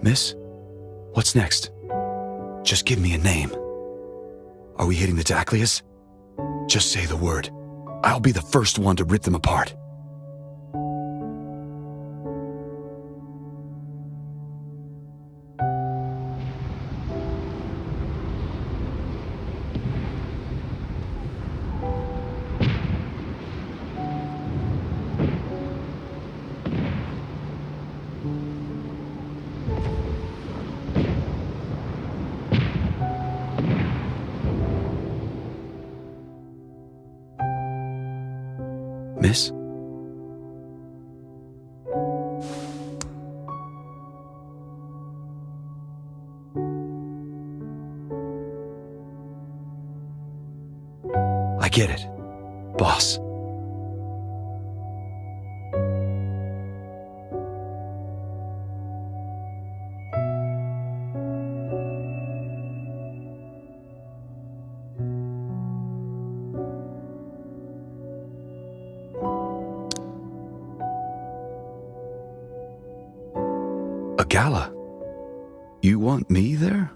Miss, what's next? Just give me a name. Are we hitting the Daclias? Just say the word. I'll be the first one to rip them apart. Miss? I get it, boss. A gala? You want me there?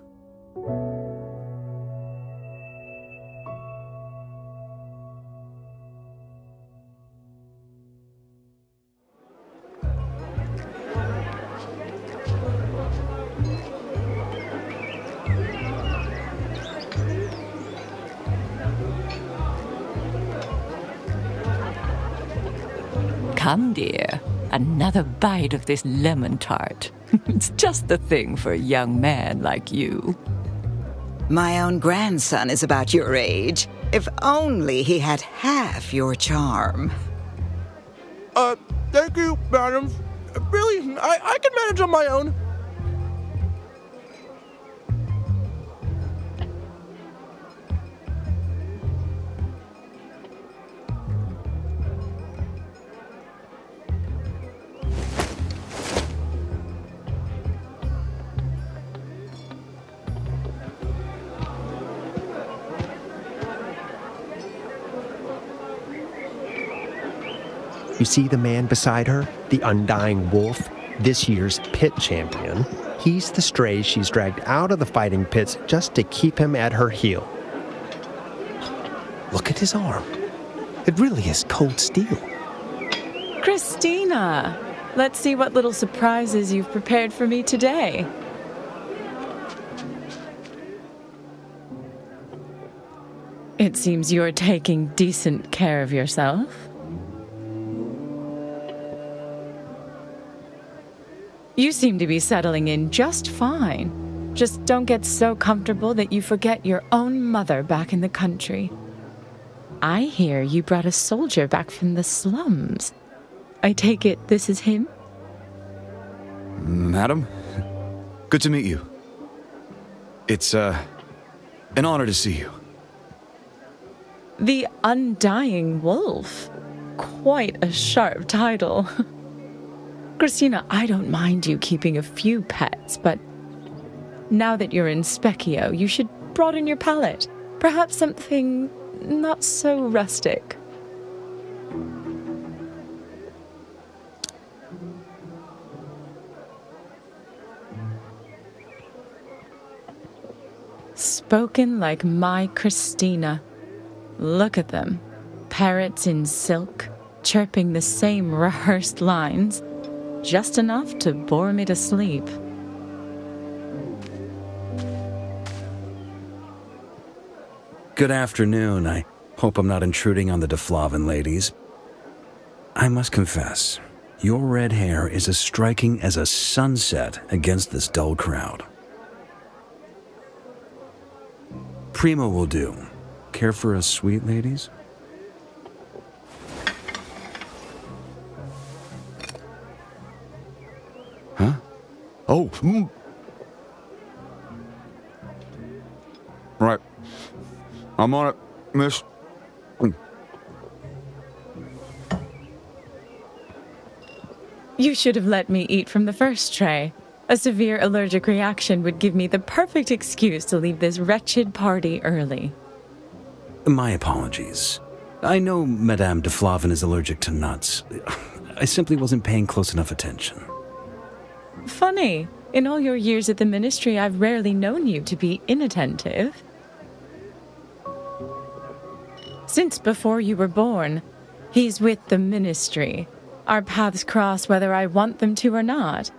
Come, dear. Another bite of this lemon tart. It's just the thing for a young man like you. My own grandson is about your age. If only he had half your charm. Thank you, madam. Really, I can manage on my own. You see the man beside her, the undying wolf, this year's pit champion. He's the stray she's dragged out of the fighting pits just to keep him at her heel. Look at his arm. It really is cold steel. Christina, let's see what little surprises you've prepared for me today. It seems you're taking decent care of yourself. You seem to be settling in just fine. Just don't get so comfortable that you forget your own mother back in the country. I hear you brought a soldier back from the slums. I take it this is him? Madam, good to meet you. It's, an honor to see you. The Undying Wolf. Quite a sharp title. Christina, I don't mind you keeping a few pets, but now that you're in Specchio, you should broaden your palate. Perhaps something not so rustic. Spoken like my Christina. Look at them. Parrots in silk, chirping the same rehearsed lines. Just enough to bore me to sleep. Good afternoon. I hope I'm not intruding on the DeFlavin ladies. I must confess, your red hair is as striking as a sunset against this dull crowd. Primo will do. Care for a sweet, ladies? Huh? Oh, Right. I'm on it, miss. You should have let me eat from the first tray. A severe allergic reaction would give me the perfect excuse to leave this wretched party early. My apologies. I know Madame DeFlavin is allergic to nuts. I simply wasn't paying close enough attention. Funny. In all your years at the ministry, I've rarely known you to be inattentive. Since before you were born, he's with the ministry. Our paths cross whether I want them to or not.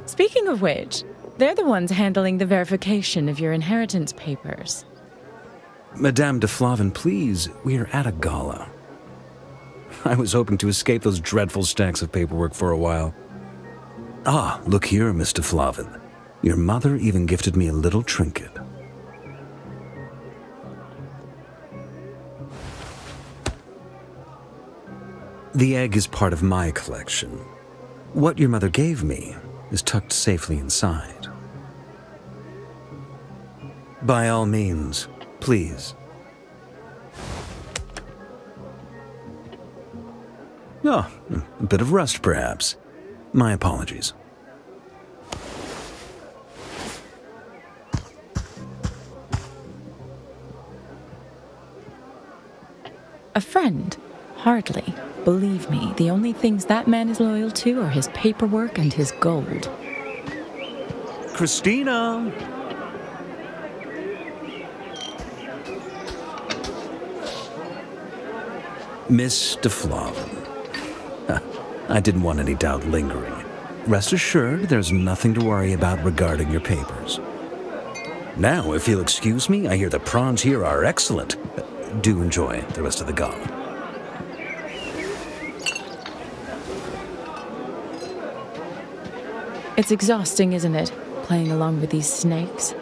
Speaking of which, they're the ones handling the verification of your inheritance papers. Madame de Flavin, please, we're at a gala. I was hoping to escape those dreadful stacks of paperwork for a while. Ah, look here, Miss de Flavin. Your mother even gifted me a little trinket. The egg is part of my collection. What your mother gave me is tucked safely inside. By all means, please. Oh, a bit of rust, perhaps. My apologies. A friend? Hardly. Believe me, the only things that man is loyal to are his paperwork and his gold. Christina! Miss de Flavin. I didn't want any doubt lingering. Rest assured, there's nothing to worry about regarding your papers. Now, if you'll excuse me, I hear the prawns here are excellent. Do enjoy the rest of the gala. It's exhausting, isn't it, playing along with these snakes?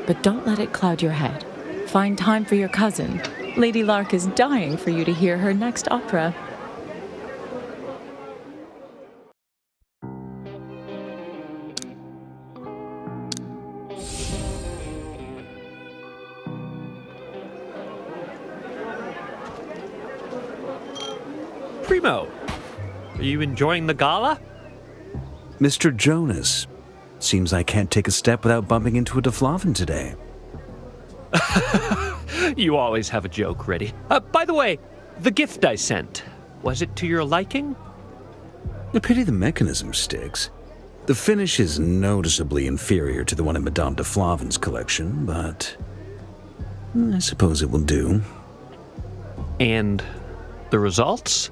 But don't let it cloud your head. Find time for your cousin. Lady Lark is dying for you to hear her next opera. Primo, are you enjoying the gala? Mr. Jonas, seems I can't take a step without bumping into a de Flavin today. You always have a joke ready. By the way, the gift I sent, was it to your liking? I pity the mechanism sticks. The finish is noticeably inferior to the one in Madame de Flavin's collection, but I suppose it will do. And the results?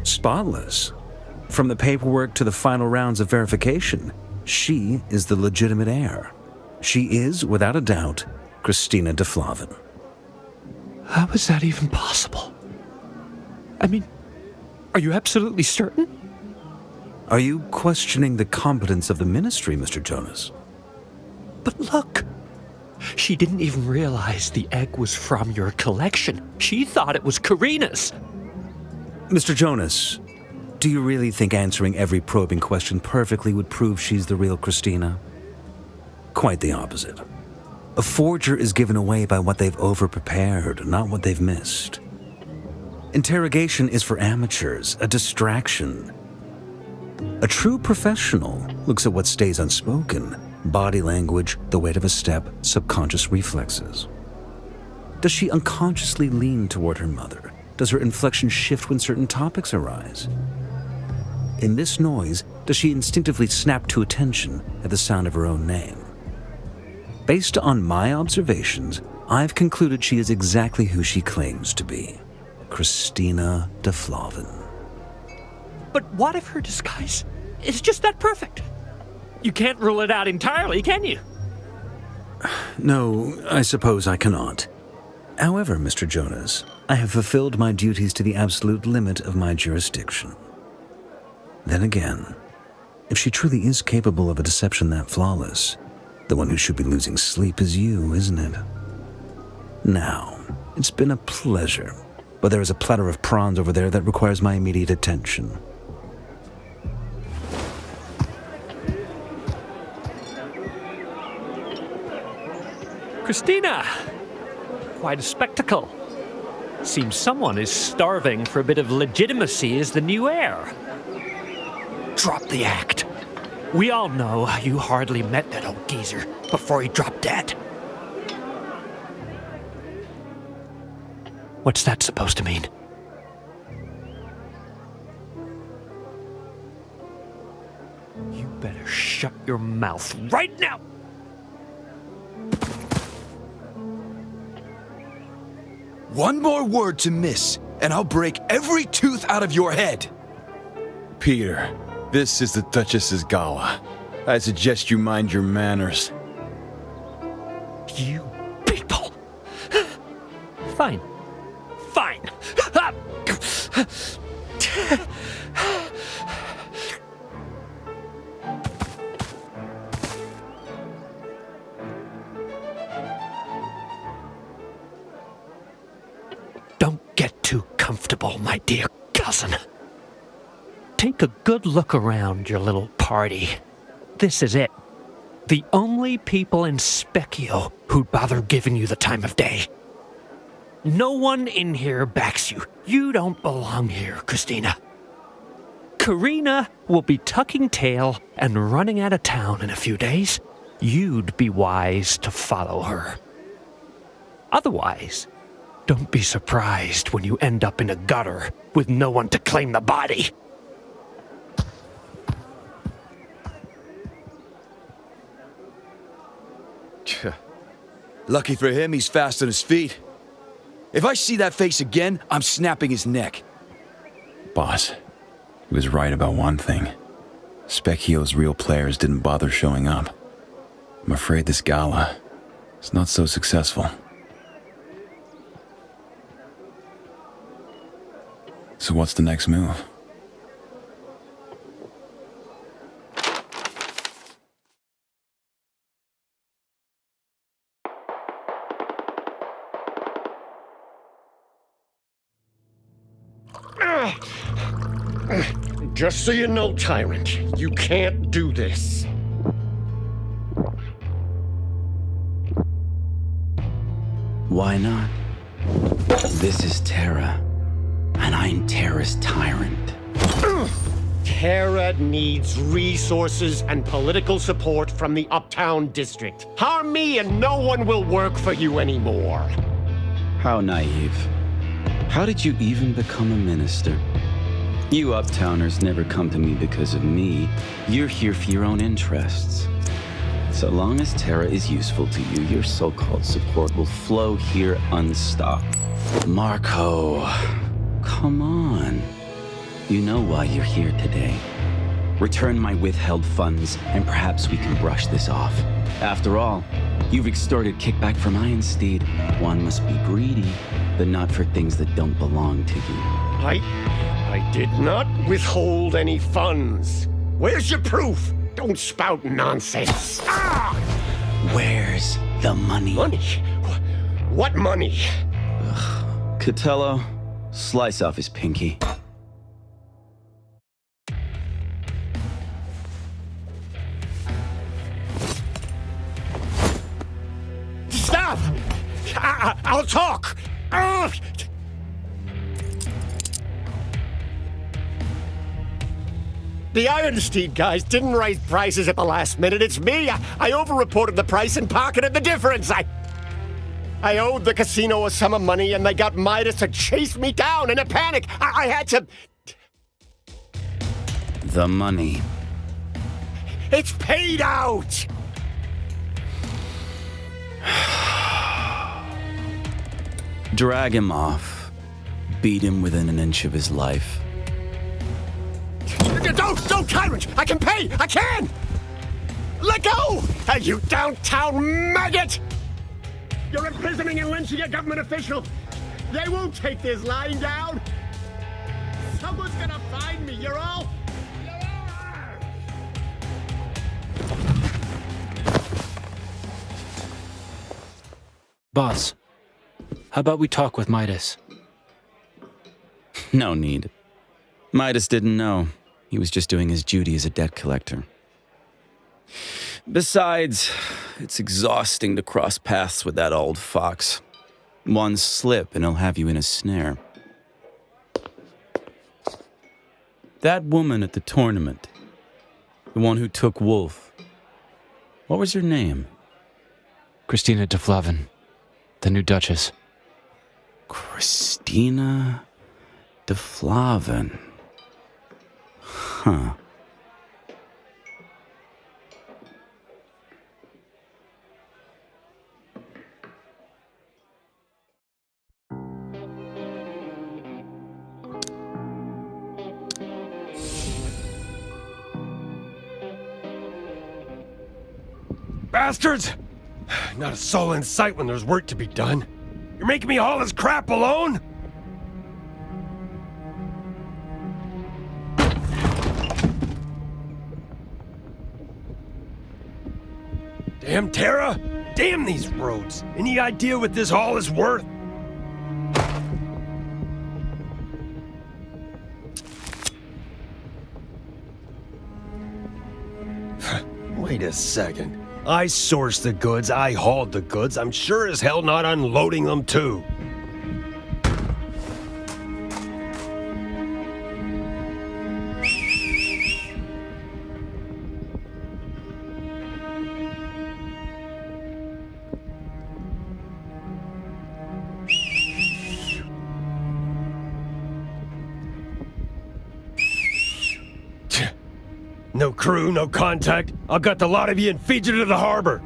Spotless. From the paperwork to the final rounds of verification, she is the legitimate heir. She is, without a doubt, Christina de Flavin. How is that even possible? I mean, are you absolutely certain? Are you questioning the competence of the ministry, Mr. Jonas? But look, she didn't even realize the egg was from your collection. She thought it was Karina's. Mr. Jonas, do you really think answering every probing question perfectly would prove she's the real Christina? Quite the opposite. A forger is given away by what they've overprepared, not what they've missed. Interrogation is for amateurs, a distraction. A true professional looks at what stays unspoken: body language, the weight of a step, subconscious reflexes. Does she unconsciously lean toward her mother? Does her inflection shift when certain topics arise? In this noise, does she instinctively snap to attention at the sound of her own name? Based on my observations, I've concluded she is exactly who she claims to be: Christina de Flavin. But what if her disguise is just that perfect? You can't rule it out entirely, can you? No, I suppose I cannot. However, Mr. Jonas, I have fulfilled my duties to the absolute limit of my jurisdiction. Then again, if she truly is capable of a deception that flawless, the one who should be losing sleep is you, isn't it? Now, it's been a pleasure, but there is a platter of prawns over there that requires my immediate attention. Christina! Quite a spectacle. Seems someone is starving for a bit of legitimacy as the new heir. Drop the act. We all know you hardly met that old geezer before he dropped dead. What's that supposed to mean? You better shut your mouth right now! One more word to miss, and I'll break every tooth out of your head. Peter, this is the Duchess's gala. I suggest you mind your manners. You people! Fine. Fine. Don't get too comfortable, my dear cousin. Take a good look around your little party. This is it. The only people in Specchio who'd bother giving you the time of day. No one in here backs you. You don't belong here, Christina. Karina will be tucking tail and running out of town in a few days. You'd be wise to follow her. Otherwise, don't be surprised when you end up in a gutter with no one to claim the body. Lucky for him, he's fast on his feet. If I see that face again, I'm snapping his neck. Boss, he was right about one thing. Specchio's real players didn't bother showing up. I'm afraid this gala is not so successful. So what's the next move? Just so you know, Tyrant, you can't do this. Why not? This is Terra, and I'm Terra's tyrant. Terra needs resources and political support from the Uptown District. Harm me and no one will work for you anymore. How naive. How did you even become a minister? You Uptowners never come to me because of me. You're here for your own interests. So long as Terra is useful to you, your so-called support will flow here unstopped. Marco, come on. You know why you're here today. Return my withheld funds, and perhaps we can brush this off. After all, you've extorted kickback from Ironsteed. One must be greedy, but not for things that don't belong to you. I did not withhold any funds. Where's your proof? Don't spout nonsense. Ah! Where's the money? Money? What money? Catello, slice off his pinky. Stop! I'll talk! Ugh! The Ironsteed guys didn't raise prices at the last minute. It's me. I over-reported the price and pocketed the difference. I owed the casino a sum of money, and they got Midas to chase me down in a panic. I had to... The money. It's paid out! Drag him off. Beat him within an inch of his life. Don't, Tyrant! I can pay! I can! Let go! Hey, you downtown maggot! You're imprisoning and lynching a government official! They won't take this lying down! Someone's gonna find me, you're all... Boss, how about we talk with Midas? No need. Midas didn't know. He was just doing his duty as a debt collector. Besides, it's exhausting to cross paths with that old fox. One slip and he'll have you in a snare. That woman at the tournament, the one who took Wolf, what was her name? Christina de Flavin, the new Duchess. Christina de Flavin. Huh. bastards! Not a soul in sight when there's work to be done. You're making me haul this crap alone? Damn Terra! Damn these roads! Any idea what this haul is worth? Wait a second. I sourced the goods, I hauled the goods. I'm sure as hell not unloading them too. No crew, no contact. I'll gut the lot of you and feed you to the harbor.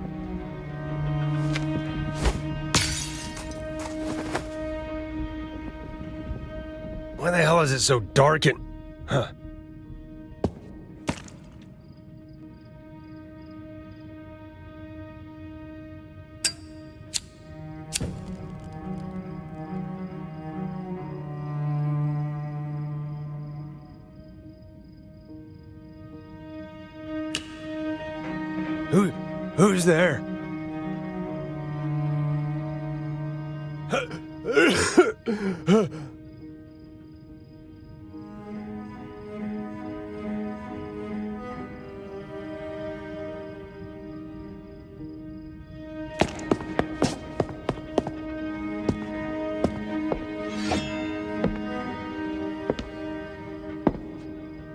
Why the hell is it so dark and... Huh. Who's there?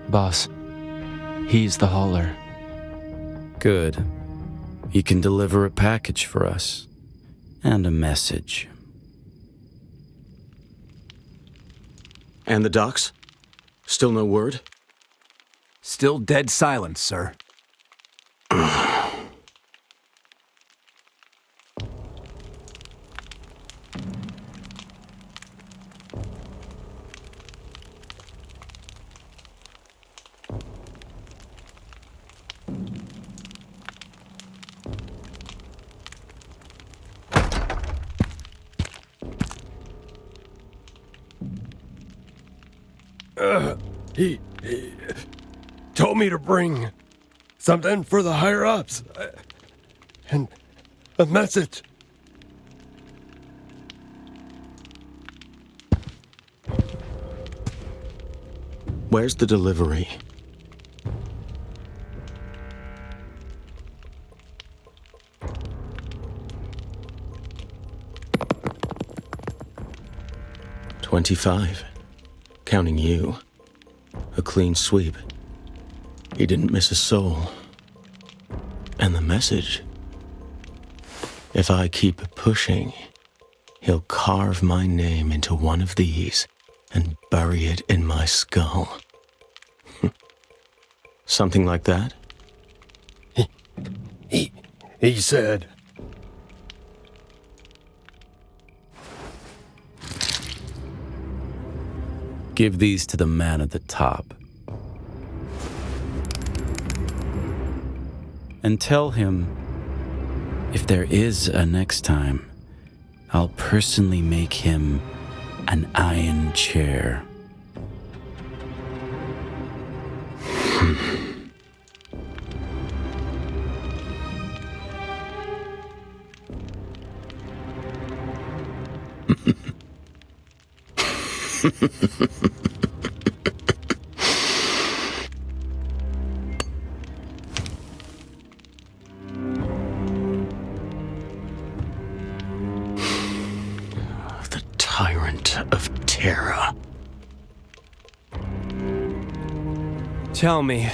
Boss, he's the hauler. Good. He can deliver a package for us. And a message. And the docs? Still no word? Still dead silent, sir. He told me to bring something for the higher-ups. And a message. Where's the delivery? $25. Counting you. A clean sweep. He didn't miss a soul. And the message? If I keep pushing, he'll carve my name into one of these and bury it in my skull. Something like that? He said... Give these to the man at the top. And tell him, if there is a next time, I'll personally make him an iron chair. The tyrant of Terra. Tell me,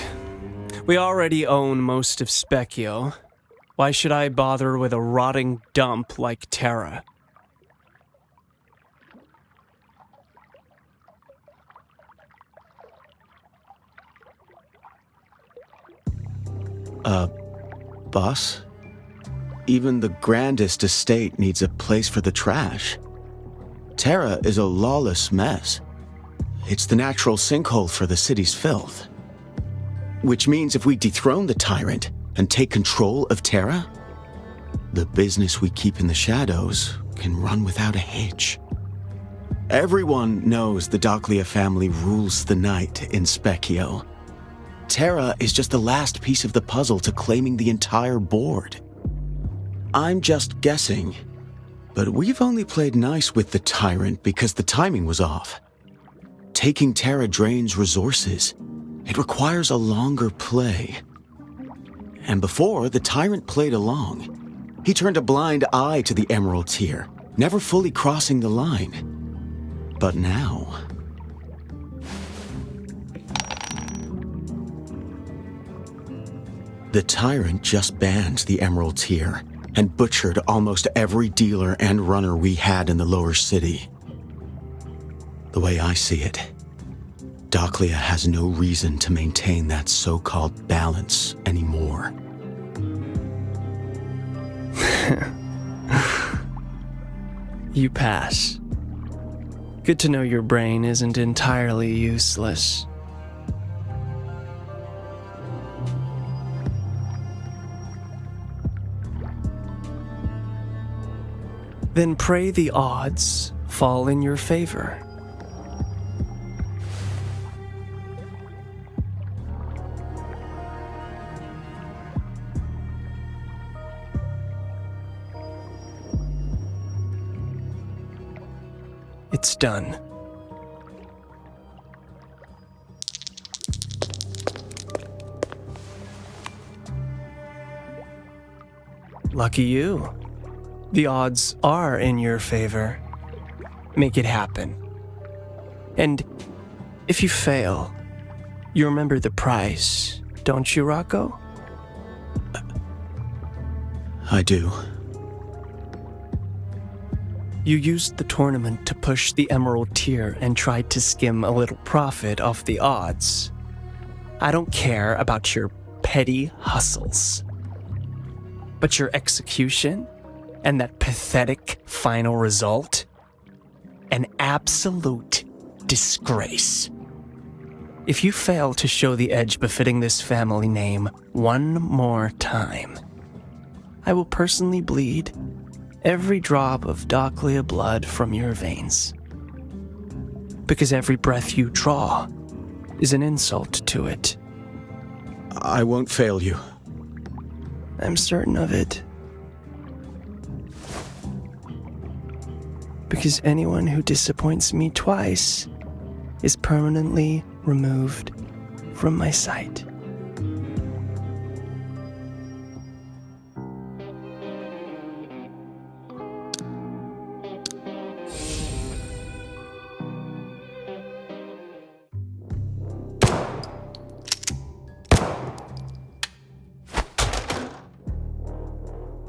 we already own most of Specchio. Why should I bother with a rotting dump like Terra? Boss? Even the grandest estate needs a place for the trash. Terra is a lawless mess. It's the natural sinkhole for the city's filth. Which means if we dethrone the tyrant and take control of Terra, the business we keep in the shadows can run without a hitch. Everyone knows the Doclia family rules the night in Specchio. Terra is just the last piece of the puzzle to claiming the entire board. I'm just guessing, but we've only played nice with the Tyrant because the timing was off. Taking Terra drains resources. It requires a longer play. And before, the Tyrant played along. He turned a blind eye to the Emerald tier, never fully crossing the line. But now... the Tyrant just banned the Emerald tier and butchered almost every dealer and runner we had in the lower city. The way I see it, Doclia has no reason to maintain that so-called balance anymore. You pass. Good to know your brain isn't entirely useless. Then pray the odds fall in your favor. It's done. Lucky you. The odds are in your favor. Make it happen. And if you fail, you remember the price, don't you, Rocco? I do. You used the tournament to push the Emerald tier and tried to skim a little profit off the odds. I don't care about your petty hustles. But your execution and that pathetic final result? An absolute disgrace. If you fail to show the edge befitting this family name one more time, I will personally bleed every drop of Doclia blood from your veins. Because every breath you draw is an insult to it. I won't fail you. I'm certain of it. Because anyone who disappoints me twice is permanently removed from my sight.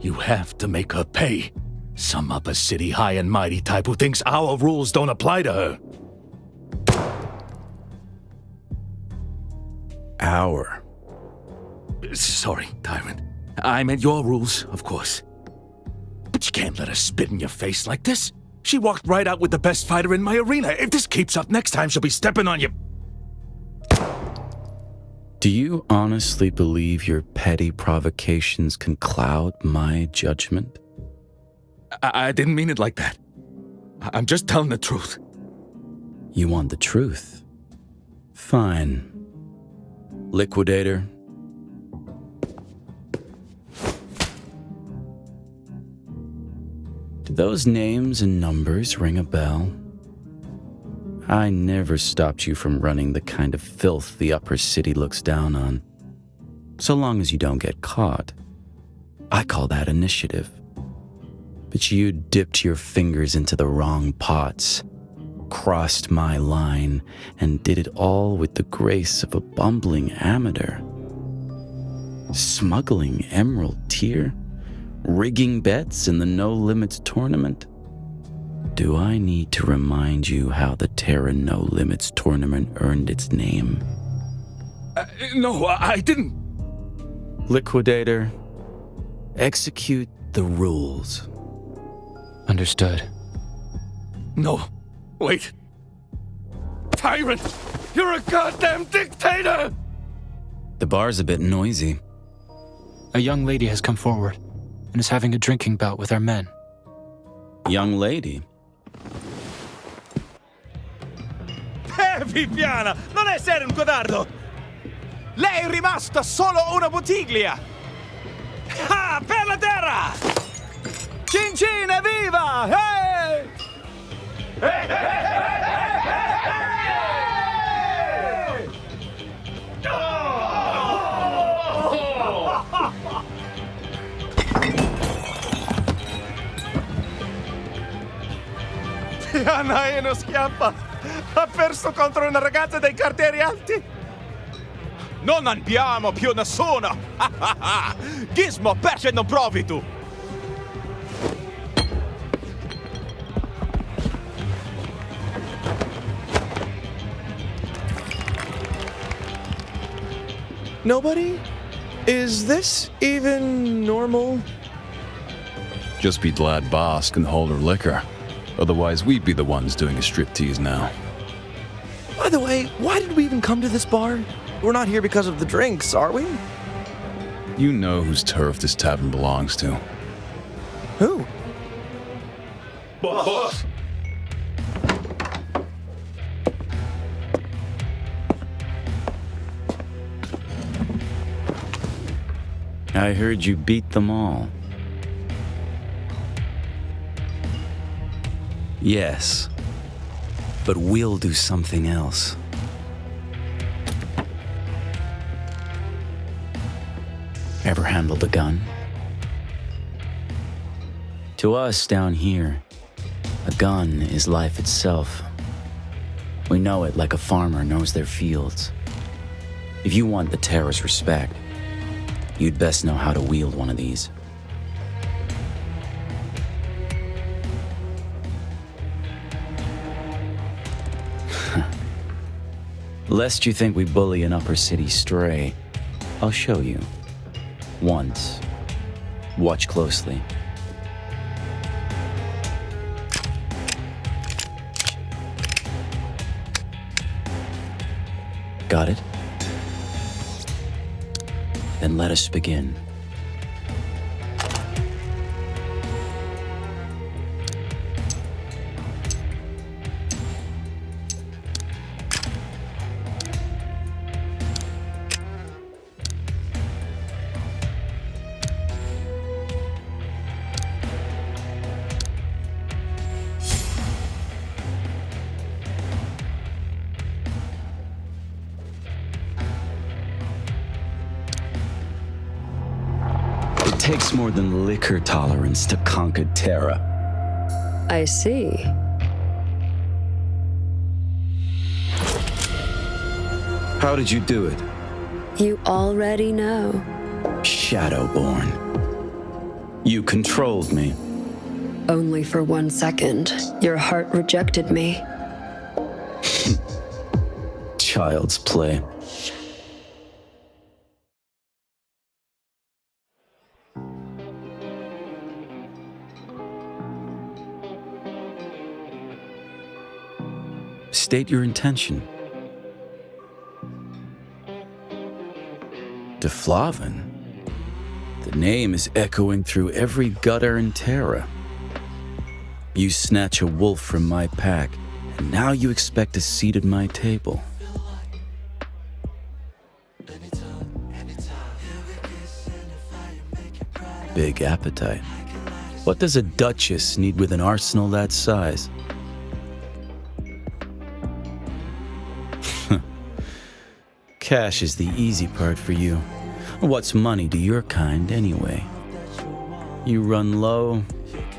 You have to make her pay. Some upper city high and mighty type who thinks our rules don't apply to her. Our? Sorry, Tyrant. I meant your rules, of course. But you can't let her spit in your face like this. She walked right out with the best fighter in my arena. If this keeps up, next time she'll be stepping on you. Do you honestly believe your petty provocations can cloud my judgment? I didn't mean it like that. I'm just telling the truth. You want the truth? Fine. Liquidator. Do those names and numbers ring a bell? I never stopped you from running the kind of filth the upper city looks down on. So long as you don't get caught. I call that initiative. But you dipped your fingers into the wrong pots, crossed my line, and did it all with the grace of a bumbling amateur. Smuggling Emerald tier? Rigging bets in the No Limits tournament? Do I need to remind you how the Terra No Limits tournament earned its name? No, I didn't. Liquidator, execute the rules. Understood. No, wait. Tyrant, you're a goddamn dictator! The bar's a bit noisy. A young lady has come forward. and is having a drinking bout with our men. Young lady. Viviana, non essere un codardo! Lei è rimasta solo una bottiglia! Ah, per la terra! Cin cin, evviva! Hey! Diana Eno schiappa! Ha perso contro una ragazza dei quartieri alti! Non abbiamo più nessuno! Gizmo, perché non provi tu? Nobody? Is this even normal? Just be glad Boss can hold her liquor. Otherwise, we'd be the ones doing a striptease now. By the way, why did we even come to this bar? We're not here because of the drinks, are we? You know whose turf this tavern belongs to. Who? Boss! I heard you beat them all. Yes, but we'll do something else. Ever handled a gun? To us down here, a gun is life itself. We know it like a farmer knows their fields. If you want the Terra's respect, you'd best know how to wield one of these. Lest you think we bully an upper city stray, I'll show you. Once. Watch closely. Got it? Then let us begin. It takes more than liquor tolerance to conquer Terra. I see. How did you do it? You already know. Shadowborn. You controlled me. Only for 1 second. Your heart rejected me. Child's play. State your intention. Deflavin? The name is echoing through every gutter in Terra. You snatch a wolf from my pack, and now you expect a seat at my table. Big appetite. What does a duchess need with an arsenal that size? Cash is the easy part for you. What's money to your kind, anyway? You run low,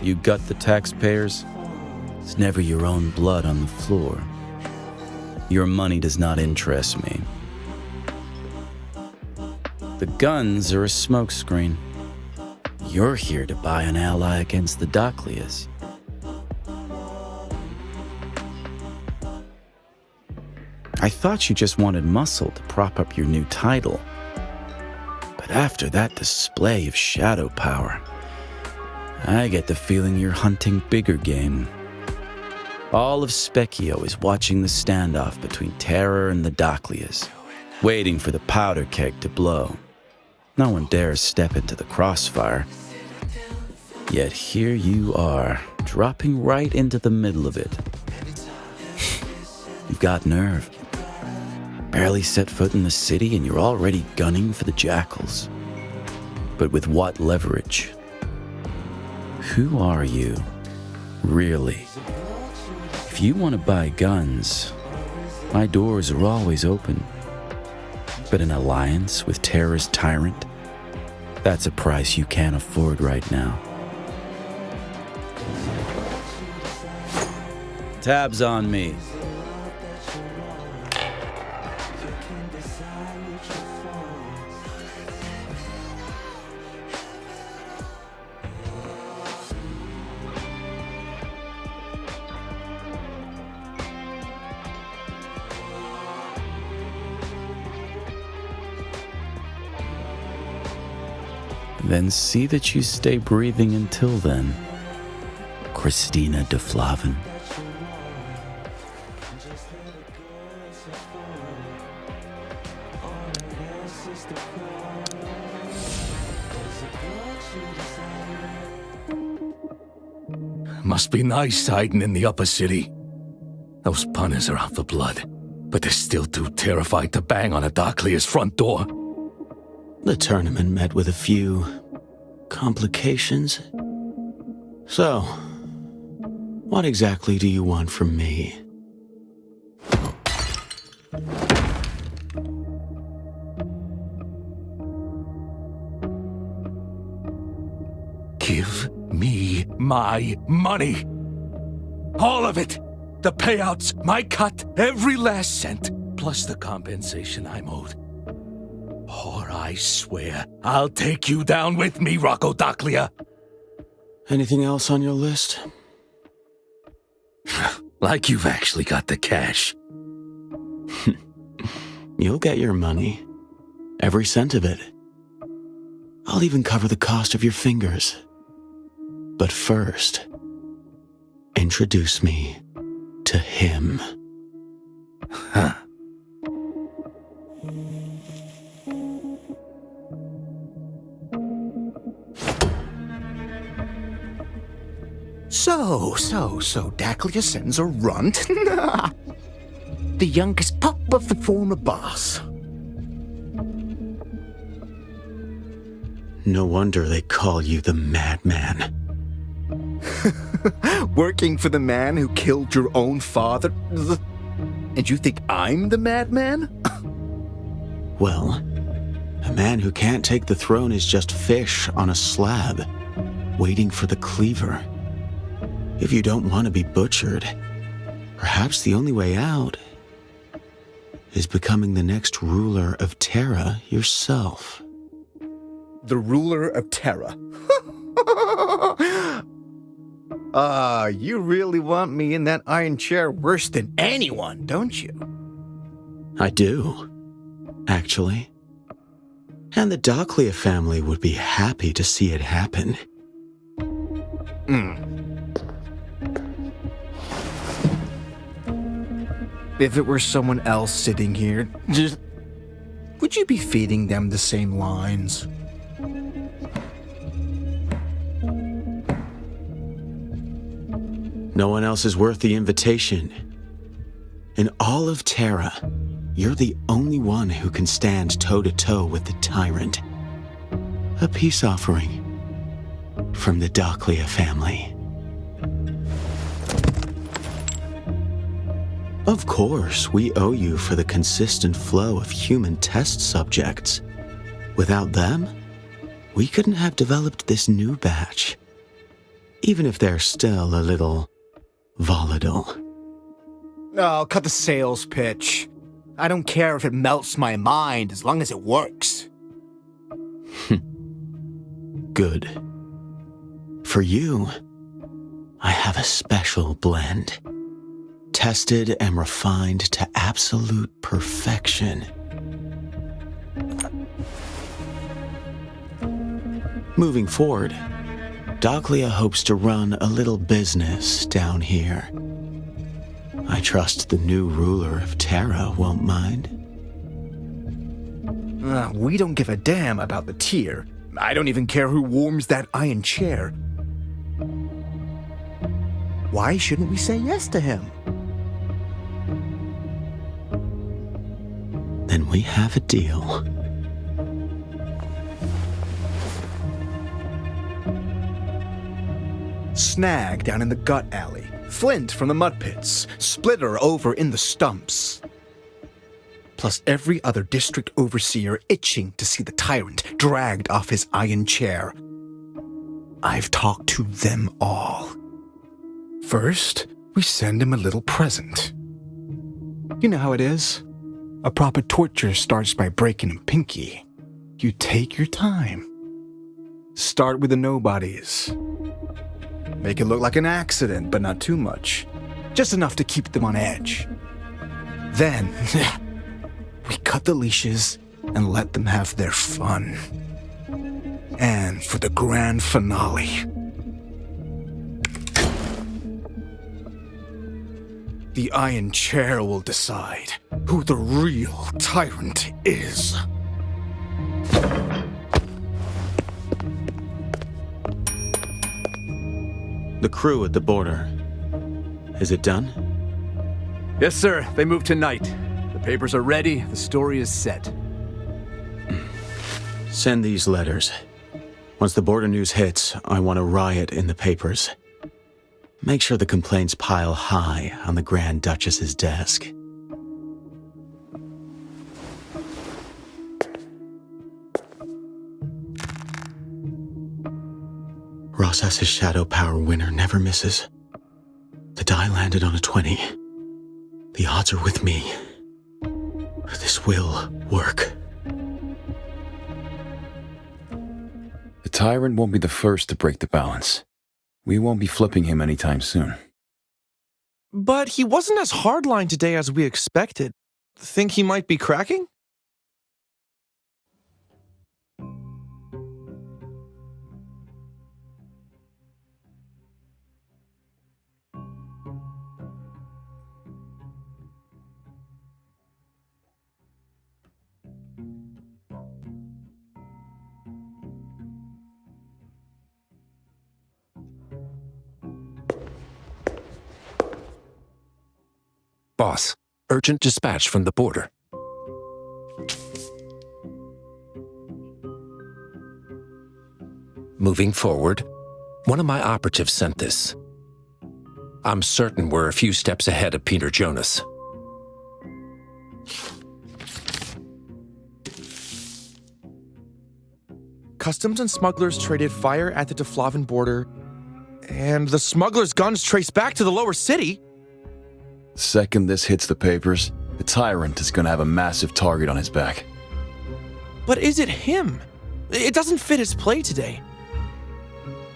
you gut the taxpayers. It's never your own blood on the floor. Your money does not interest me. The guns are a smokescreen. You're here to buy an ally against the Dakhlias. I thought you just wanted muscle to prop up your new title. But after that display of shadow power, I get the feeling you're hunting bigger game. All of Specchio is watching the standoff between Terror and the Dakhlias, waiting for the powder keg to blow. No one dares step into the crossfire. Yet here you are, dropping right into the middle of it. You've got nerve. Barely set foot in the city and you're already gunning for the jackals. But with what leverage? Who are you, really? If you want to buy guns, my doors are always open. But an alliance with Terra's tyrant? That's a price you can't afford right now. Tabs on me. Then see that you stay breathing until then, Christina de Flavin. Must be nice hiding in the upper city. Those punters are out for blood, but they're still too terrified to bang on a Darklear's front door. The tournament met with a few complications. So, what exactly do you want from me? Give me my money. All of it. The payouts, my cut, every last cent, plus the compensation I'm owed. Or I swear, I'll take you down with me, Rocco Darklear. Anything else on your list? Like you've actually got the cash. You'll get your money. Every cent of it. I'll even cover the cost of your fingers. But first, introduce me to him. Huh. So, Darklear sends a runt? The youngest pup of the former boss. No wonder they call you the Madman. Working for the man who killed your own father? And you think I'm the madman? Well, a man who can't take the throne is just fish on a slab, waiting for the cleaver. If you don't want to be butchered, perhaps the only way out is becoming the next ruler of Terra yourself. The ruler of Terra? You really want me in that iron chair worse than anyone, don't you? I do, actually. And the Darklear family would be happy to see it happen. If it were someone else sitting here, would you be feeding them the same lines? No one else is worth the invitation. In all of Terra, you're the only one who can stand toe-to-toe with the tyrant. A peace offering from the Darklear family. Of course, we owe you for the consistent flow of human test subjects. Without them, we couldn't have developed this new batch. Even if they're still a little volatile. Oh, cut the sales pitch. I don't care if it melts my mind as long as it works. Good. For you, I have a special blend. Tested and refined to absolute perfection. Moving forward, Darklear hopes to run a little business down here. I trust the new ruler of Terra won't mind. We don't give a damn about the tier. I don't even care who warms that iron chair. Why shouldn't we say yes to him? Then we have a deal. Snag down in the gut alley, Flint from the mud pits, Splitter over in the stumps. Plus every other district overseer itching to see the tyrant dragged off his iron chair. I've talked to them all. First, we send him a little present. You know how it is. A proper torture starts by breaking a pinky. You take your time. Start with the nobodies. Make it look like an accident, but not too much. Just enough to keep them on edge. Then, we cut the leashes and let them have their fun. And for the grand finale, the Iron Chair will decide who the real tyrant is. The crew at the border. Is it done? Yes, sir. They move tonight. The papers are ready. The story is set. Send these letters. Once the border news hits, I want a riot in the papers. Make sure the complaints pile high on the Grand Duchess's desk. Rossas's Shadow Power winner never misses. The die landed on a 20. The odds are with me. This will work. The tyrant won't be the first to break the balance. We won't be flipping him anytime soon. But he wasn't as hardline today as we expected. Think he might be cracking? Boss, urgent dispatch from the border. Moving forward, one of my operatives sent this. I'm certain we're a few steps ahead of Peter Jonas. Customs and smugglers traded fire at the Deflavin border, and the smugglers' guns trace back to the lower city. The second this hits the papers, the tyrant is going to have a massive target on his back. But is it him? It doesn't fit his play today.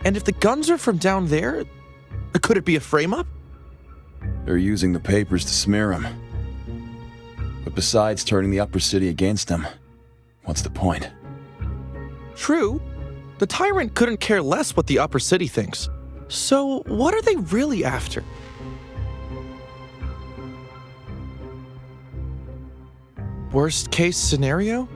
And if the guns are from down there, could it be a frame-up? They're using the papers to smear him. But besides turning the upper city against him, what's the point? True. The tyrant couldn't care less what the upper city thinks. So what are they really after? Worst case scenario?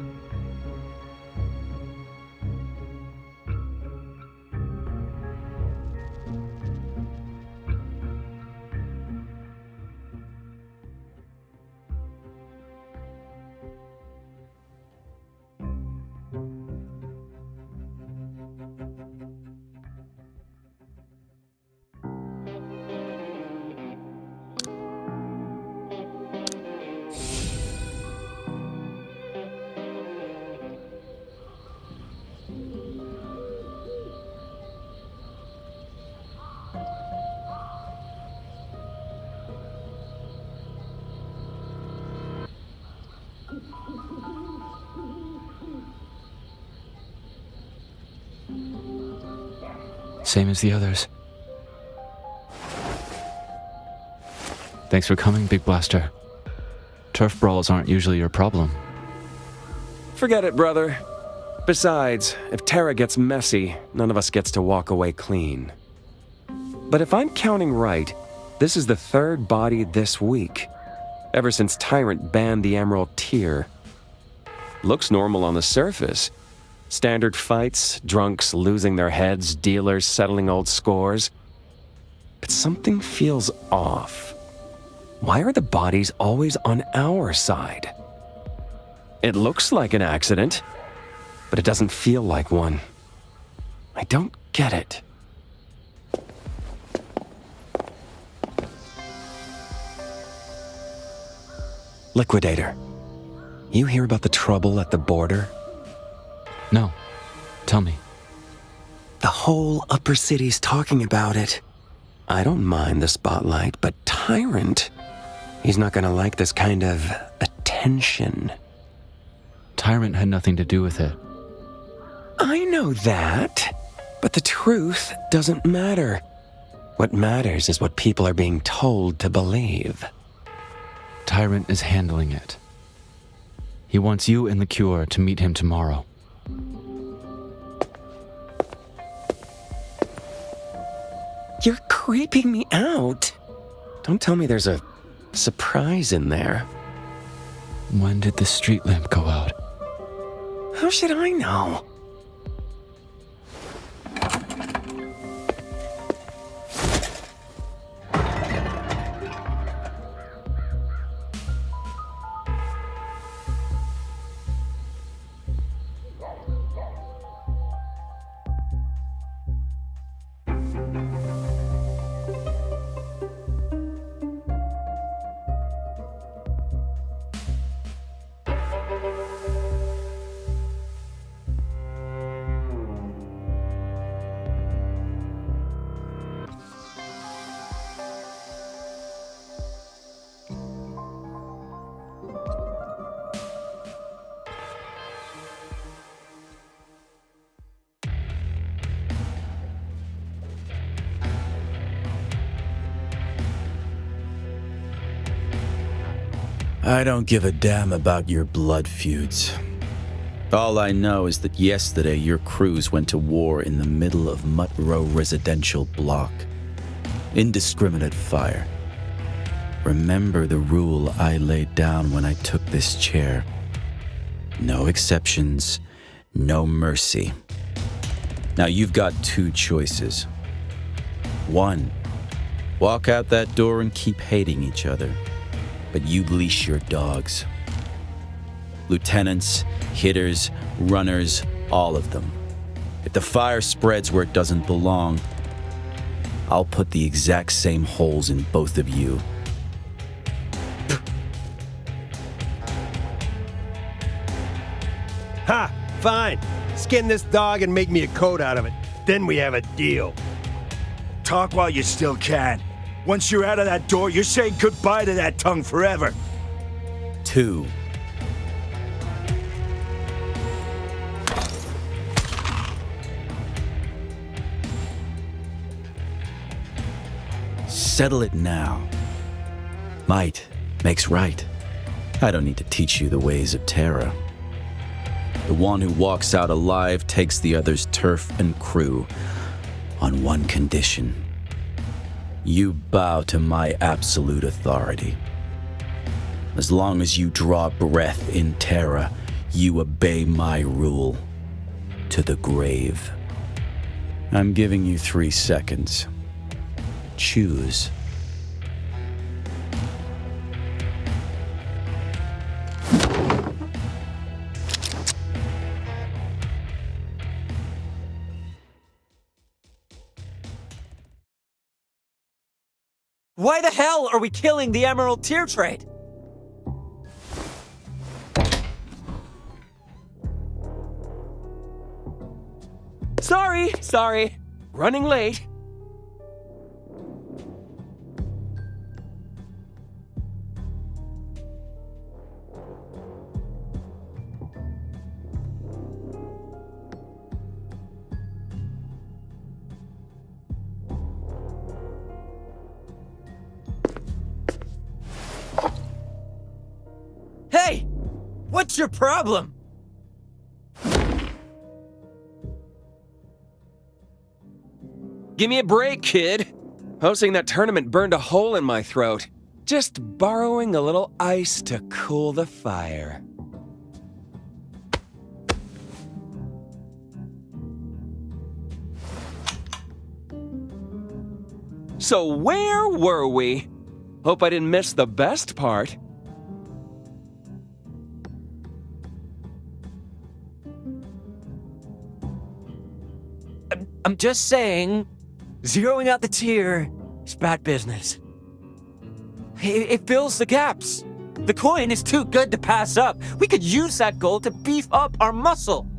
Same as the others. Thanks for coming, Big Blaster. Turf brawls aren't usually your problem. Forget it, brother. Besides, if Terra gets messy, none of us gets to walk away clean. But if I'm counting right, this is the third body this week, ever since Tyrant banned the Emerald Tier. Looks normal on the surface. Standard fights, drunks losing their heads, dealers settling old scores. But something feels off. Why are the bodies always on our side? It looks like an accident, but it doesn't feel like one. I don't get it. Liquidator, you hear about the trouble at the border? No. Tell me. The whole upper city's talking about it. I don't mind the spotlight, but Tyrant, he's not gonna like this kind of attention. Tyrant had nothing to do with it. I know that, but the truth doesn't matter. What matters is what people are being told to believe. Tyrant is handling it. He wants you and the Cure to meet him tomorrow. You're creeping me out. Don't tell me there's a surprise in there. When did the street lamp go out? How should I know? I don't give a damn about your blood feuds. All I know is that yesterday your crews went to war in the middle of Mutt Row residential block. Indiscriminate fire. Remember the rule I laid down when I took this chair. No exceptions, no mercy. Now you've got two choices. One, walk out that door and keep hating each other. But you leash your dogs. Lieutenants, hitters, runners, all of them. If the fire spreads where it doesn't belong, I'll put the exact same holes in both of you. Ha! Fine. Skin this dog and make me a coat out of it. Then we have a deal. Talk while you still can. Once you're out of that door, you're saying goodbye to that tongue forever. 2. Settle it now. Might makes right. I don't need to teach you the ways of Terra. The one who walks out alive takes the other's turf and crew on one condition. You bow to my absolute authority. As long as you draw breath in Terra, you obey my rule to the grave. I'm giving you 3 seconds. Choose. Why the hell are we killing the Emerald Tier Trade? Sorry. Running late. Hey! What's your problem? Give me a break, kid. Hosting that tournament burned a hole in my throat. Just borrowing a little ice to cool the fire. So where were we? Hope I didn't miss the best part. I'm just saying, zeroing out the tier is bad business. It fills the gaps. The coin is too good to pass up. We could use that gold to beef up our muscle.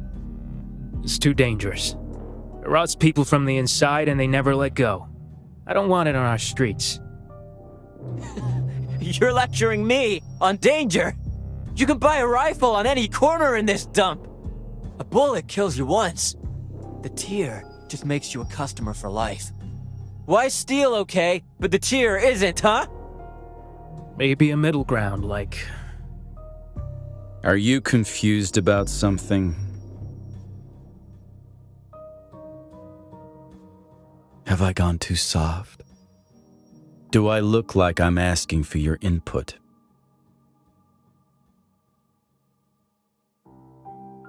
It's too dangerous. It rots people from the inside and they never let go. I don't want it on our streets. You're lecturing me on danger. You can buy a rifle on any corner in this dump. A bullet kills you once. The tier just makes you a customer for life. Why steal, okay, but the tier isn't, huh? Maybe a middle ground, like... Are you confused about something? Have I gone too soft? Do I look like I'm asking for your input?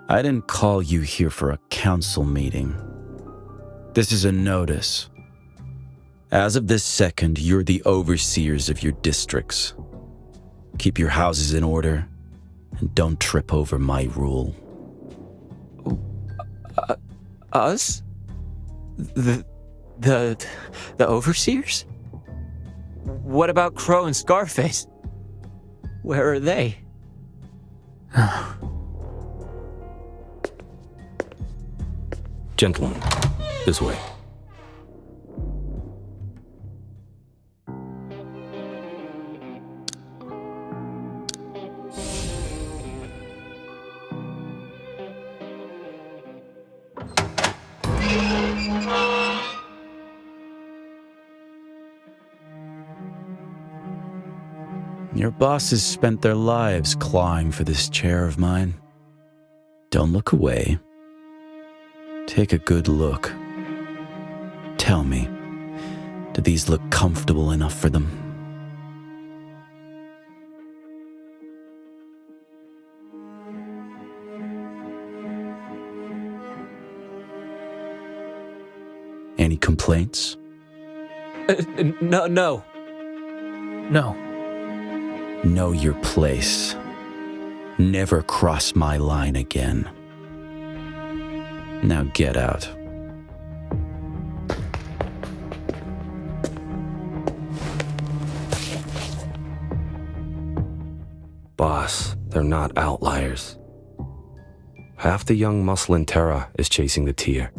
I didn't call you here for a council meeting. This is a notice. As of this second, you're the overseers of your districts. Keep your houses in order, and don't trip over my rule. Us? The overseers? What about Crow and Scarface? Where are they? Gentlemen, this way. Your bosses spent their lives clawing for this chair of mine. Don't look away. Take a good look. Tell me, do these look comfortable enough for them? Any complaints? No. No. Know your place. Never cross my line again. Now get out. Boss, they're not outliers. Half the young muscle in Terra is chasing the tier.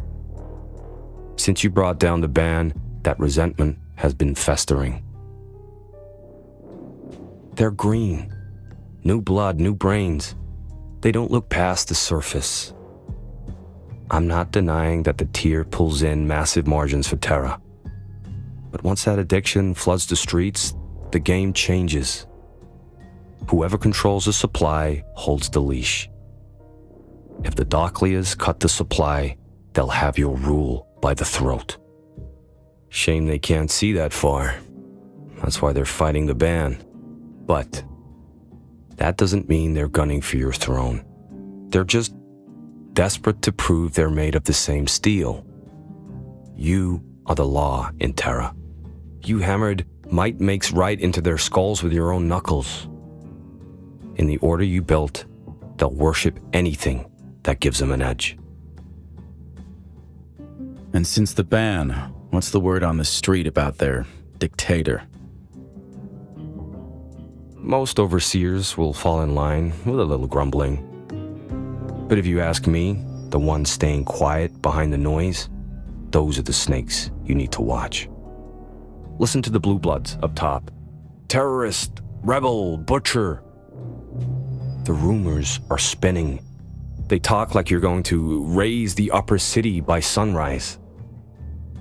Since you brought down the ban, that resentment has been festering. They're green. New blood, new brains. They don't look past the surface. I'm not denying that the tier pulls in massive margins for Terra. But once that addiction floods the streets, the game changes. Whoever controls the supply holds the leash. If the Dakhlias cut the supply, they'll have your rule by the throat. Shame they can't see that far. That's why they're fighting the ban. But that doesn't mean they're gunning for your throne. They're just desperate to prove they're made of the same steel. You are the law in Terra. You hammered might makes right into their skulls with your own knuckles. In the order you built, they'll worship anything that gives them an edge. And since the ban, what's the word on the street about their dictator? Most overseers will fall in line with a little grumbling. But if you ask me, the ones staying quiet behind the noise, those are the snakes you need to watch. Listen to the blue bloods up top. Terrorist, rebel, butcher. The rumors are spinning. They talk like you're going to raise the upper city by sunrise.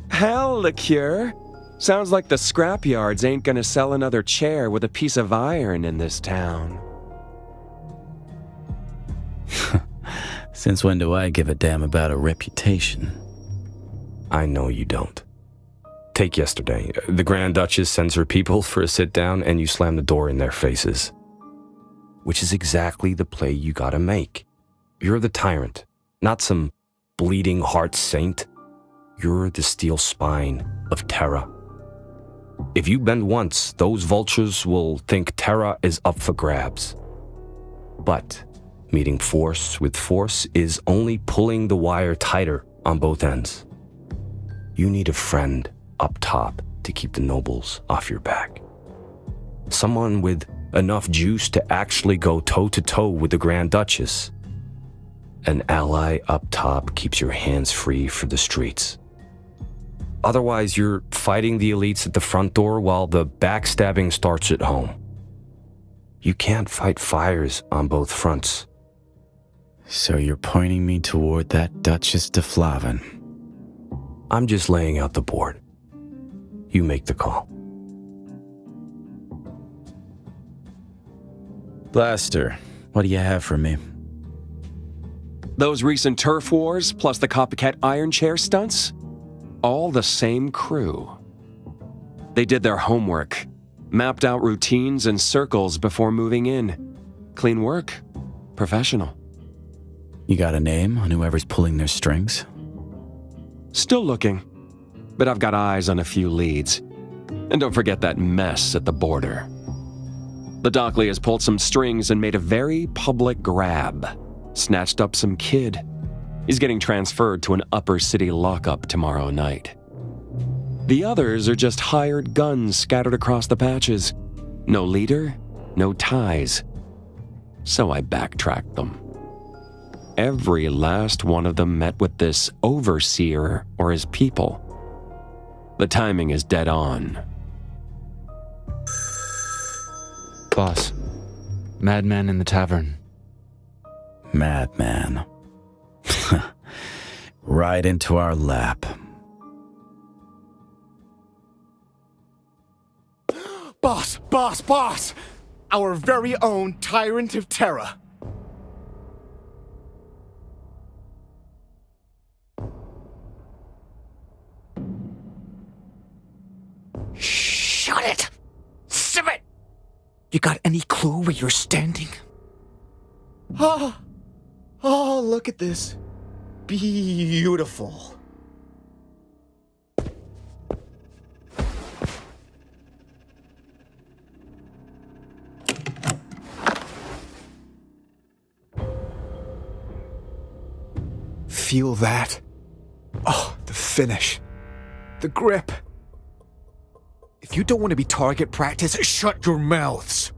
Hell, the cure. Sounds like the scrapyards ain't gonna sell another chair with a piece of iron in this town. Since when do I give a damn about a reputation? I know you don't. Take yesterday. The Grand Duchess sends her people for a sit-down and you slam the door in their faces. Which is exactly the play you gotta make. You're the tyrant, not some bleeding heart saint. You're the steel spine of Terra. If you bend once, those vultures will think Terra is up for grabs. But meeting force with force is only pulling the wire tighter on both ends. You need a friend up top to keep the nobles off your back. Someone with enough juice to actually go toe-to-toe with the Grand Duchess. An ally up top keeps your hands free for the streets. Otherwise, you're fighting the elites at the front door while the backstabbing starts at home. You can't fight fires on both fronts. So you're pointing me toward that Duchess de Flavin. I'm just laying out the board. You make the call. Blaster, what do you have for me? Those recent turf wars, plus the copycat Iron Chair stunts? All the same crew. They did their homework, mapped out routines and circles before moving in. Clean work. Professional. You got a name on whoever's pulling their strings? Still looking, but I've got eyes on a few leads. And don't forget that mess at the border. The Dockley has pulled some strings and made a very public grab. Snatched up some kid. He's getting transferred to an upper city lockup tomorrow night. The others are just hired guns scattered across the patches. No leader, no ties. So I backtracked them. Every last one of them met with this overseer or his people. The timing is dead on. Boss, madman in the tavern. Madman. Right into our lap. Boss! Our very own Tyrant of Terra. Shut it! Sip it! You got any clue where you're standing? Oh, look at this. Beautiful. Feel that? Oh, the finish. The grip. If you don't want to be target practice, shut your mouths.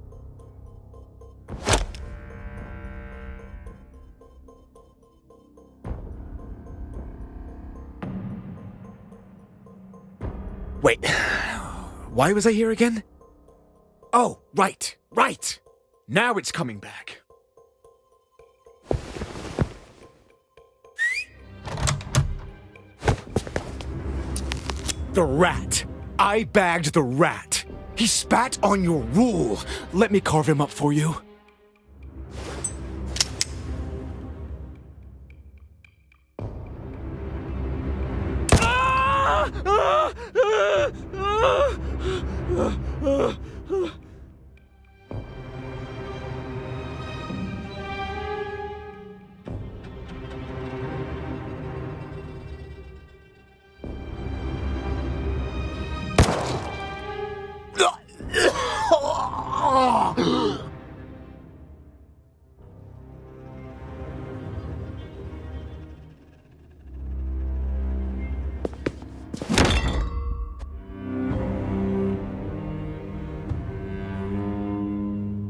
Wait, why was I here again? Oh, right. Now it's coming back. The rat. I bagged the rat. He spat on your rule. Let me carve him up for you.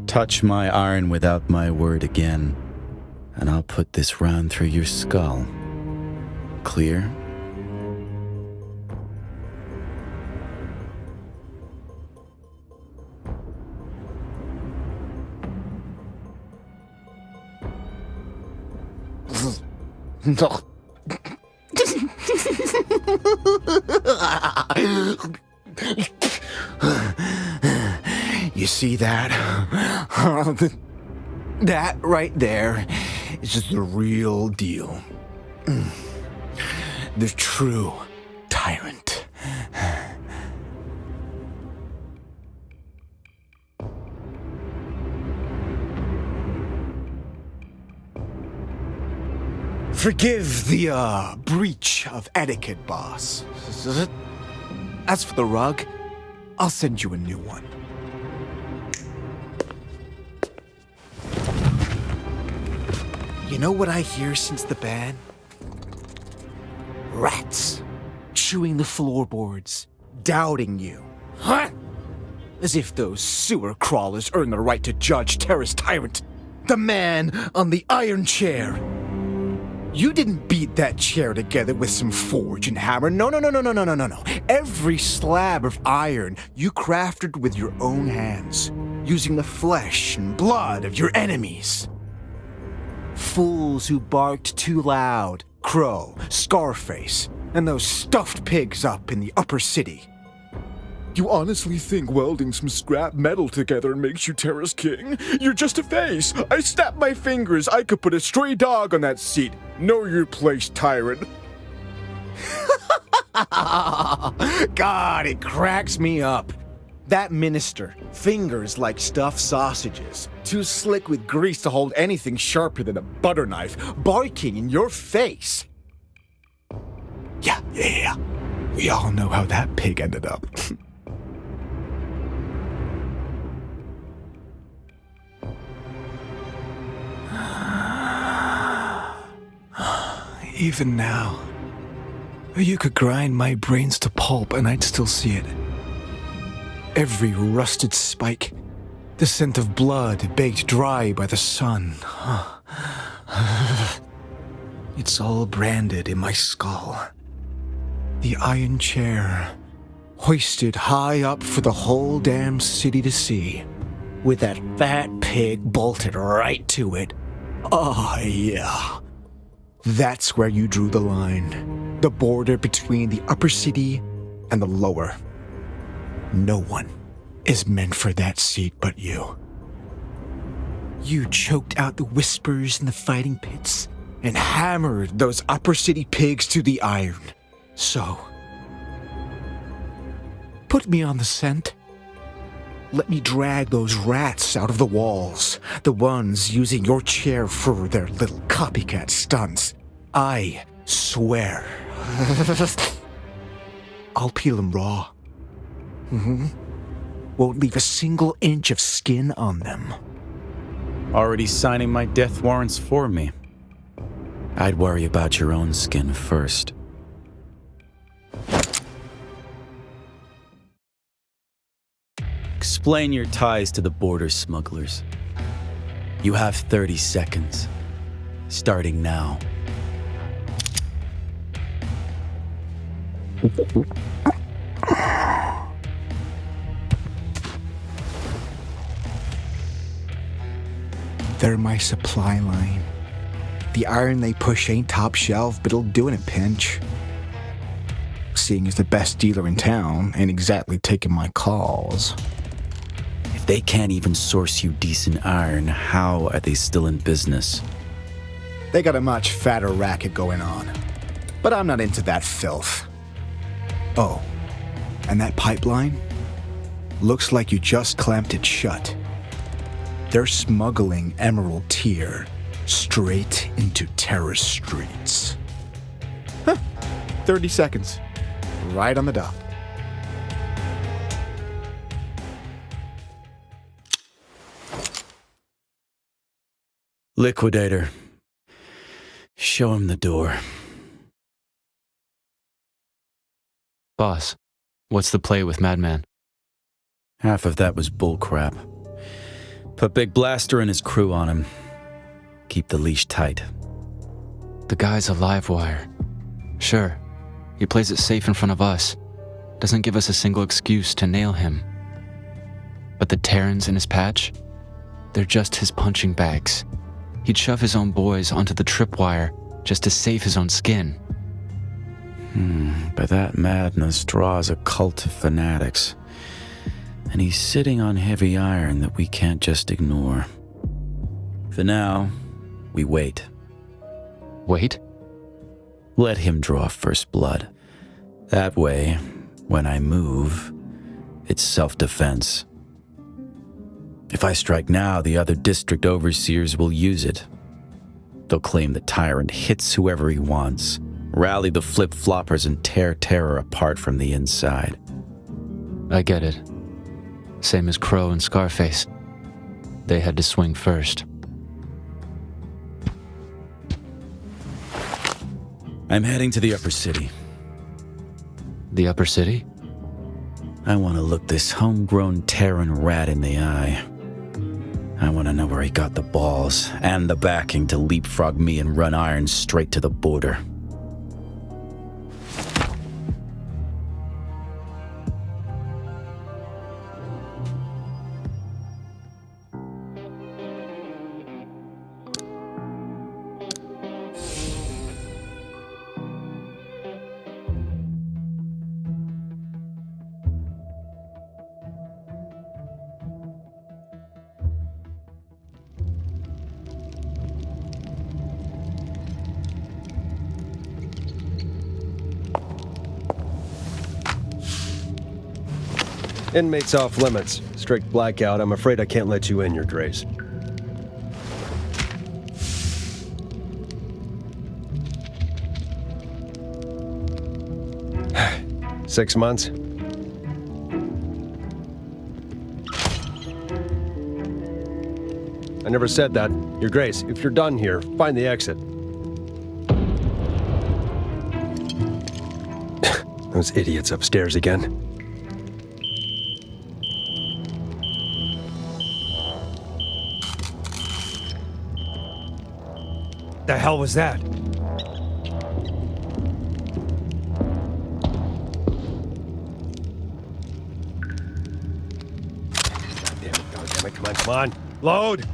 Touch my iron without my word again, and I'll put this round through your skull. Clear? No. You see that? That right there is just the real deal. The true tyrant. Forgive the breach of etiquette, boss. As for the rug, I'll send you a new one. You know what I hear since the ban? Rats chewing the floorboards, doubting you. Huh? As if those sewer crawlers earn the right to judge Terra's tyrant, the man on the iron chair. You didn't beat that chair together with some forge and hammer. No. Every slab of iron you crafted with your own hands, using the flesh and blood of your enemies. Fools who barked too loud, Crow, Scarface, and those stuffed pigs up in the upper city. You honestly think welding some scrap metal together makes you Terra's king? You're just a face. I snap my fingers. I could put a stray dog on that seat. Know your place, tyrant. God, it cracks me up. That minister, fingers like stuffed sausages, too slick with grease to hold anything sharper than a butter knife, barking in your face. Yeah. We all know how that pig ended up. Even now, you could grind my brains to pulp and I'd still see it. Every rusted spike, the scent of blood baked dry by the sun. It's all branded in my skull. The iron chair, hoisted high up for the whole damn city to see, with that fat pig bolted right to it. Oh, yeah. That's where you drew the line. The border between the upper city and the lower. No one is meant for that seat but you. You choked out the whispers in the fighting pits and hammered those upper city pigs to the iron. So, put me on the scent. Let me drag those rats out of the walls, the ones using your chair for their little copycat stunts. I swear. I'll peel them raw. Won't leave a single inch of skin on them. Already signing my death warrants for me. I'd worry about your own skin first. Explain your ties to the border smugglers. You have 30 seconds, starting now. They're my supply line. The iron they push ain't top shelf, but it'll do in a pinch. Seeing as the best dealer in town ain't exactly taking my calls. If they can't even source you decent iron, how are they still in business? They got a much fatter racket going on. But I'm not into that filth. Oh, and that pipeline? Looks like you just clamped it shut. They're smuggling Emerald Tier straight into Terra's streets. 30 seconds. Right on the dot. Liquidator. Show him the door. Boss, what's the play with Madman? Half of that was bullcrap. Put Big Blaster and his crew on him. Keep the leash tight. The guy's a live wire. Sure, he plays it safe in front of us. Doesn't give us a single excuse to nail him. But the Terrans in his patch? They're just his punching bags. He'd shove his own boys onto the tripwire just to save his own skin. But that madness draws a cult of fanatics. And he's sitting on heavy iron that we can't just ignore. For now, we wait. Wait? Let him draw first blood. That way, when I move, it's self-defense. If I strike now, the other district overseers will use it. They'll claim the tyrant hits whoever he wants, rally the flip-floppers and tear terror apart from the inside. I get it. Same as Crow and Scarface. They had to swing first. I'm heading to the upper city. The upper city? I want to look this homegrown Terran rat in the eye. I want to know where he got the balls and the backing to leapfrog me and run iron straight to the border. Inmates off limits. Strict blackout. I'm afraid I can't let you in, Your Grace. Six months. I never said that. Your Grace, if you're done here, find the exit. Those idiots upstairs again. The hell was that? God damn it, come on. Load!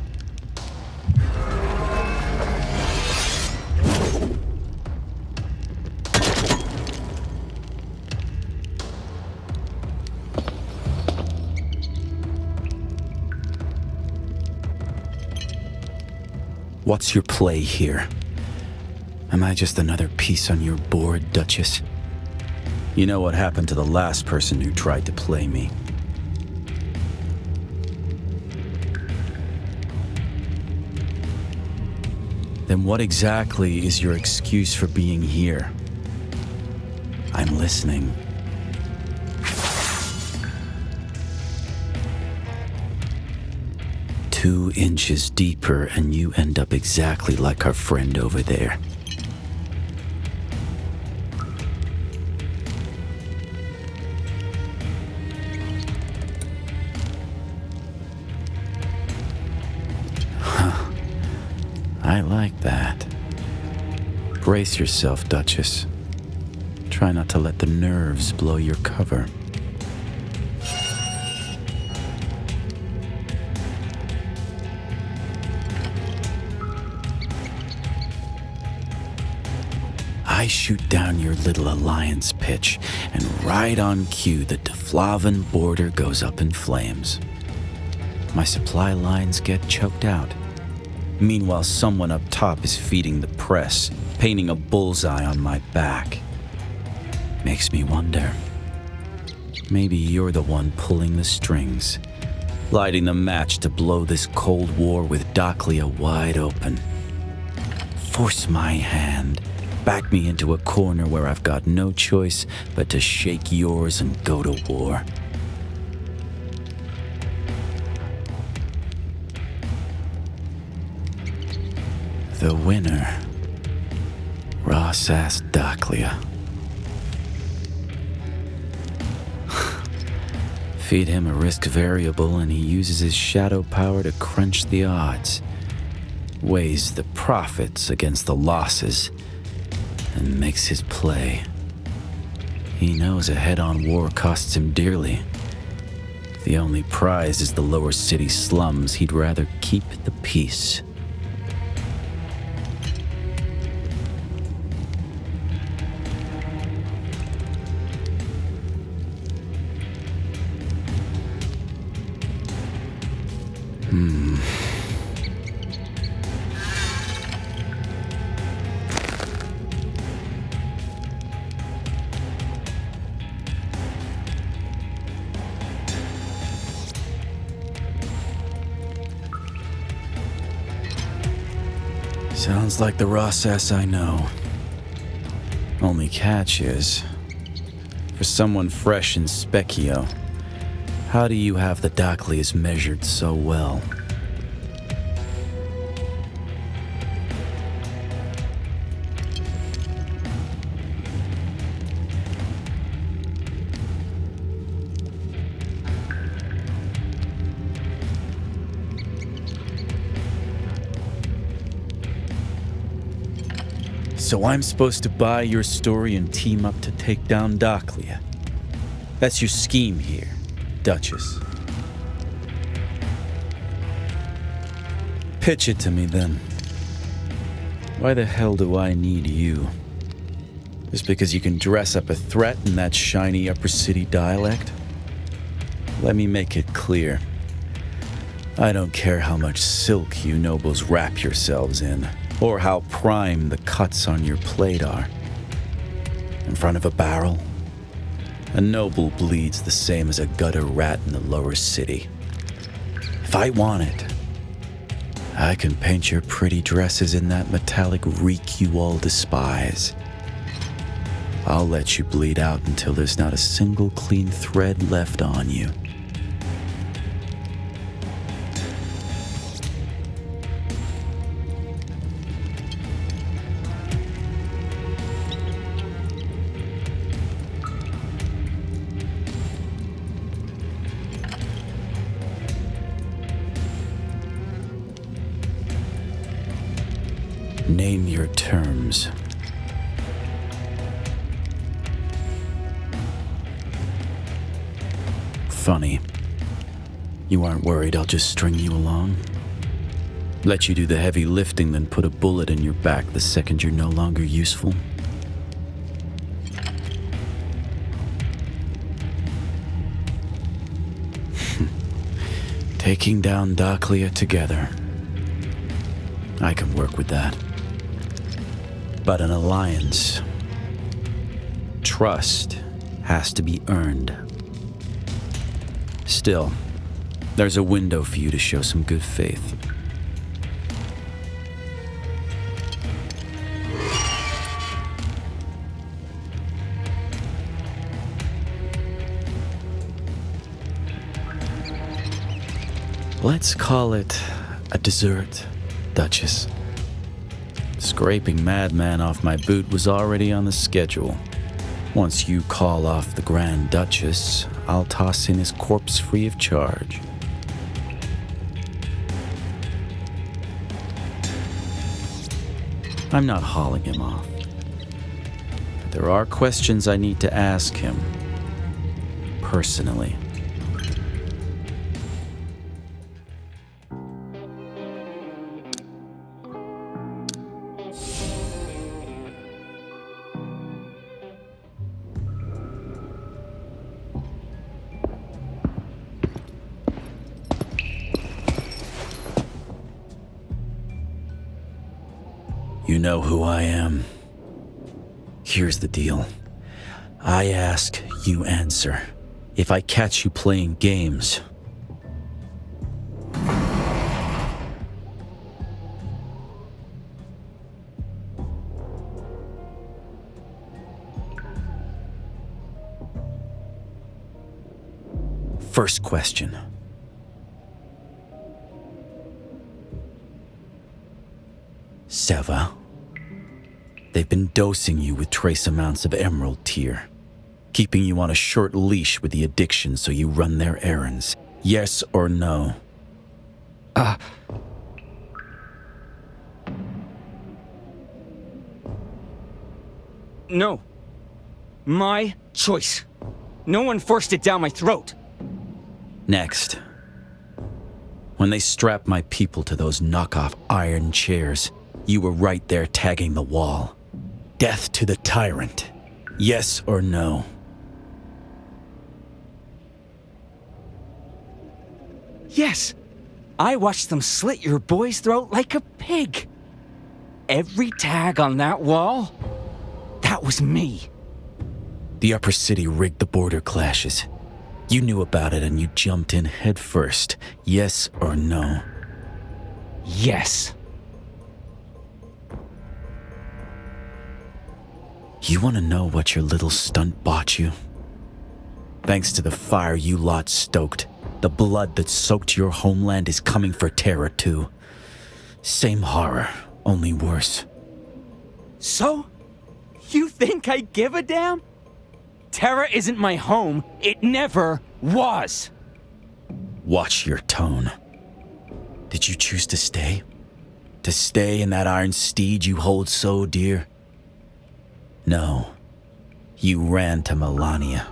What's your play here? Am I just another piece on your board, Duchess? You know what happened to the last person who tried to play me. Then what exactly is your excuse for being here? I'm listening. 2 inches deeper and you end up exactly like our friend over there. Huh. I like that. Brace yourself, Duchess. Try not to let the nerves blow your cover. I shoot down your little alliance pitch, and right on cue, the Deflavan border goes up in flames. My supply lines get choked out. Meanwhile, someone up top is feeding the press, painting a bullseye on my back. Makes me wonder. Maybe you're the one pulling the strings, lighting the match to blow this Cold War with Dakhlia wide open. Force my hand. Back me into a corner where I've got no choice but to shake yours and go to war. The winner, Ross-ass Dakhlia. Feed him a risk variable and he uses his shadow power to crunch the odds. Weighs the profits against the losses and makes his play. He knows a head-on war costs him dearly. The only prize is the lower city slums. He'd rather keep the peace. Sounds like the Ross-ass I know. Only catch is, for someone fresh in Specchio, How do you have the Dakhlias measured so well? So I'm supposed to buy your story and team up to take down Dakhlia. That's your scheme here, Duchess. Pitch it to me then. Why the hell do I need you? Just because you can dress up a threat in that shiny upper city dialect? Let me make it clear. I don't care how much silk you nobles wrap yourselves in, or how prime the cuts on your plate are. In front of a barrel, a noble bleeds the same as a gutter rat in the lower city. If I want it, I can paint your pretty dresses in that metallic reek you all despise. I'll let you bleed out until there's not a single clean thread left on you. Name your terms. Funny. You aren't worried I'll just string you along? Let you do the heavy lifting, then put a bullet in your back the second you're no longer useful? Taking down Dakhlia together. I can work with that. But an alliance, trust has to be earned. Still, there's a window for you to show some good faith. Let's call it a dessert, Duchess. Scraping Madman off my boot was already on the schedule. Once you call off the Grand Duchess, I'll toss in his corpse free of charge. I'm not hauling him off. But there are questions I need to ask him. Personally. You know who I am. Here's the deal. I ask, you answer. If I catch you playing games, first question. Seva. They've been dosing you with trace amounts of emerald tear, keeping you on a short leash with the addiction so you run their errands. Yes or no? No. My choice. No one forced it down my throat. Next. When they strapped my people to those knockoff iron chairs, you were right there tagging the wall. Death to the tyrant. Yes or no? Yes. I watched them slit your boy's throat like a pig. Every tag on that wall, that was me. The Upper City rigged the border clashes. You knew about it and you jumped in head first. Yes or no? Yes. You want to know what your little stunt bought you? Thanks to the fire you lot stoked, the blood that soaked your homeland is coming for Terra too. Same horror, only worse. So? You think I give a damn? Terra isn't my home. It never was. Watch your tone. Did you choose to stay? To stay in that iron steed you hold so dear? No. You ran to Melania.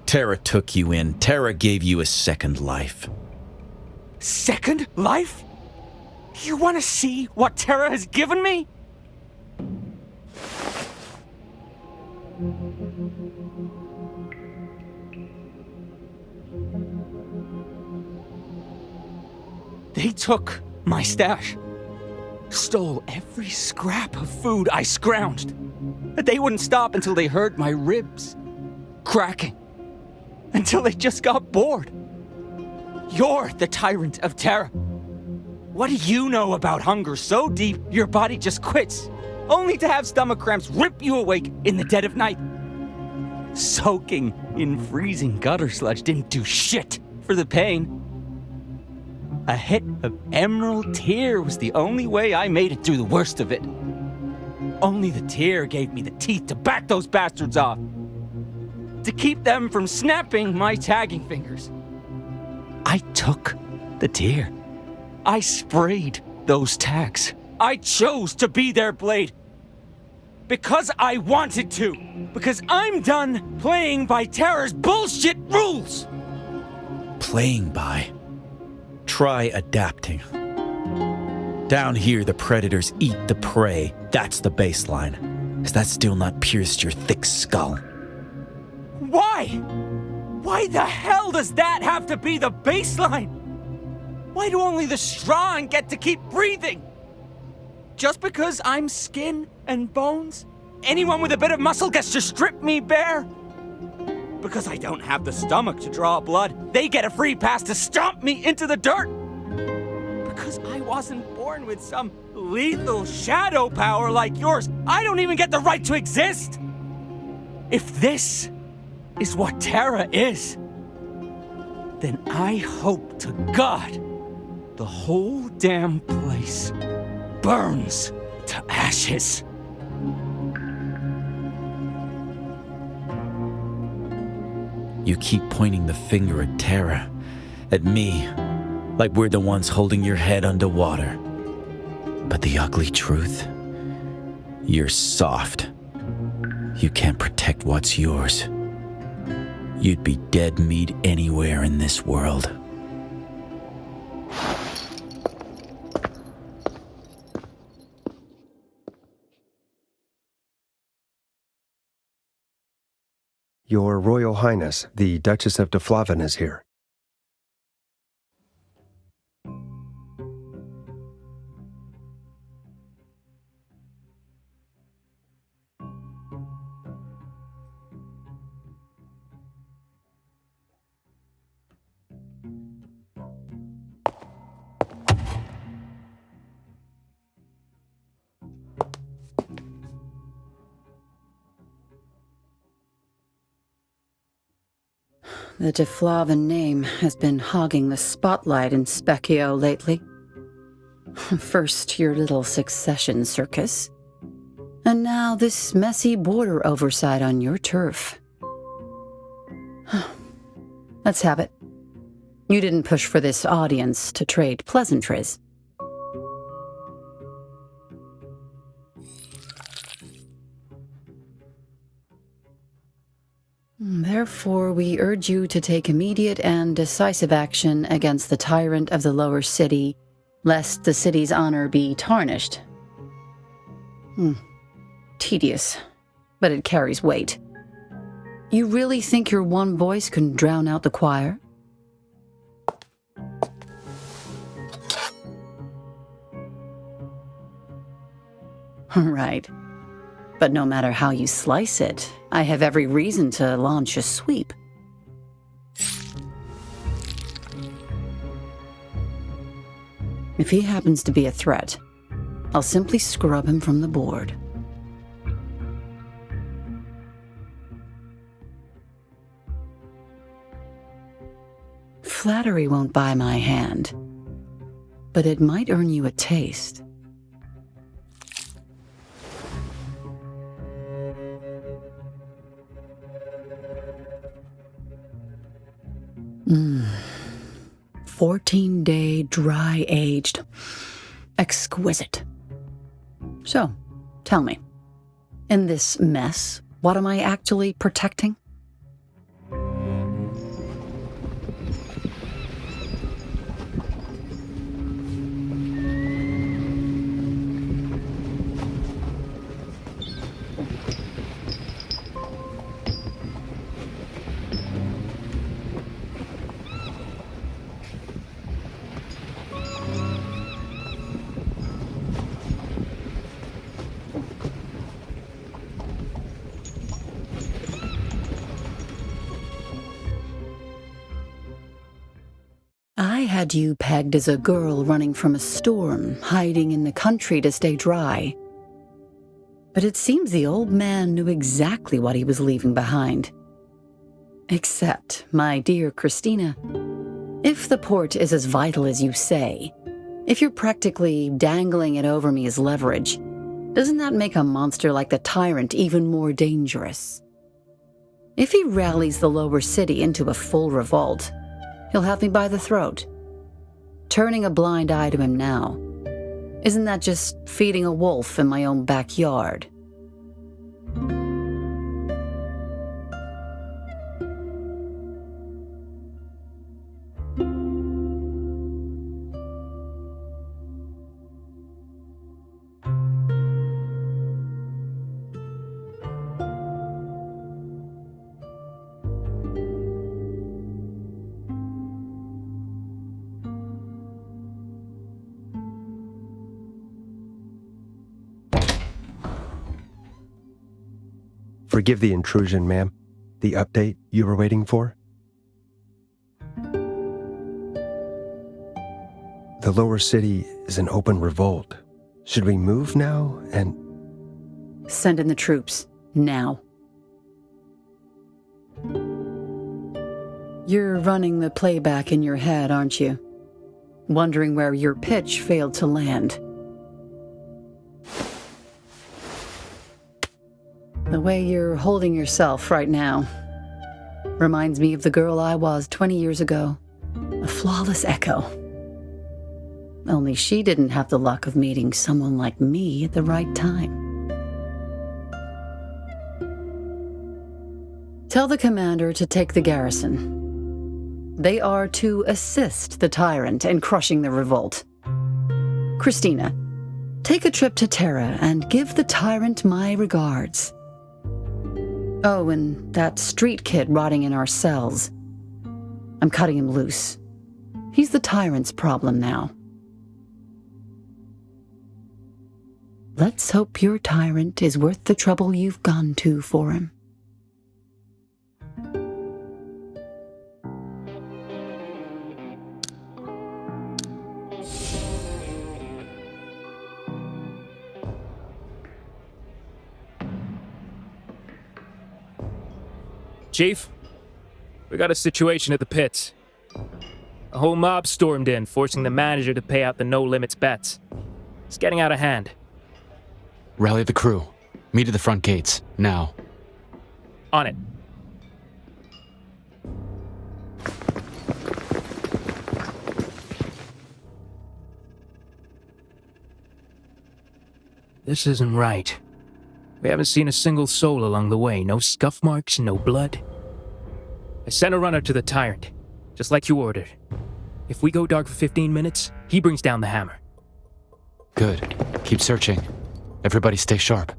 Terra took you in. Terra gave you a second life. Second life? You want to see what Terra has given me? They took my stash. Stole every scrap of food I scrounged. They wouldn't stop until they heard my ribs cracking. Until they just got bored. You're the tyrant of Terra. What do you know about hunger so deep your body just quits, only to have stomach cramps rip you awake in the dead of night? Soaking in freezing gutter sludge didn't do shit for the pain. A hit of emerald tear was the only way I made it through the worst of it. Only the tear gave me the teeth to back those bastards off. To keep them from snapping my tagging fingers. I took the tear. I sprayed those tags. I chose to be their blade. Because I wanted to. Because I'm done playing by Terra's bullshit rules. Playing by? Try adapting. Down here, the predators eat the prey. That's the baseline. Has that still not pierced your thick skull? Why? Why the hell does that have to be the baseline? Why do only the strong get to keep breathing? Just because I'm skin and bones? Anyone with a bit of muscle gets to strip me bare? Because I don't have the stomach to draw blood, they get a free pass to stomp me into the dirt? Because I wasn't born with some lethal shadow power like yours, I don't even get the right to exist? If this is what Terra is, then I hope to God the whole damn place burns to ashes. You keep pointing the finger at Terra, at me, like we're the ones holding your head underwater. But the ugly truth? You're soft. You can't protect what's yours. You'd be dead meat anywhere in this world. Your Royal Highness, the Duchess of Deflavin is here. The Deflavin name has been hogging the spotlight in Specchio lately. First your little succession circus, and now this messy border oversight on your turf. Let's have it. You didn't push for this audience to trade pleasantries. Therefore, we urge you to take immediate and decisive action against the tyrant of the lower city, lest the city's honor be tarnished. Tedious, but it carries weight. You really think your one voice can drown out the choir? Right. But no matter how you slice it, I have every reason to launch a sweep. If he happens to be a threat, I'll simply scrub him from the board. Flattery won't buy my hand, but it might earn you a taste. Mmm. 14-day dry-aged. Exquisite. So, tell me, in this mess, what am I actually protecting? I had you pegged as a girl running from a storm, hiding in the country to stay dry. But it seems the old man knew exactly what he was leaving behind. Except, my dear Christina, if the port is as vital as you say, if you're practically dangling it over me as leverage, doesn't that make a monster like the tyrant even more dangerous? If he rallies the lower city into a full revolt, he'll have me by the throat. Turning a blind eye to him now, isn't that just feeding a wolf in my own backyard? Forgive the intrusion, ma'am. The update you were waiting for? The lower city is in open revolt. Should we move now and... Send in the troops, now. You're running the playback in your head, aren't you? Wondering where your pitch failed to land. The way you're holding yourself right now reminds me of the girl I was 20 years ago. A flawless echo. Only she didn't have the luck of meeting someone like me at the right time. Tell the commander to take the garrison. They are to assist the tyrant in crushing the revolt. Christina, take a trip to Terra and give the tyrant my regards. Oh, and that street kid rotting in our cells. I'm cutting him loose. He's the tyrant's problem now. Let's hope your tyrant is worth the trouble you've gone to for him. Chief, we got a situation at the pits. A whole mob stormed in, forcing the manager to pay out the no-limits bets. It's getting out of hand. Rally the crew. Meet at the front gates, now. On it. This isn't right. We haven't seen a single soul along the way. No scuff marks, no blood. I sent a runner to the tyrant, just like you ordered. If we go dark for 15 minutes, he brings down the hammer. Good. Keep searching. Everybody stay sharp.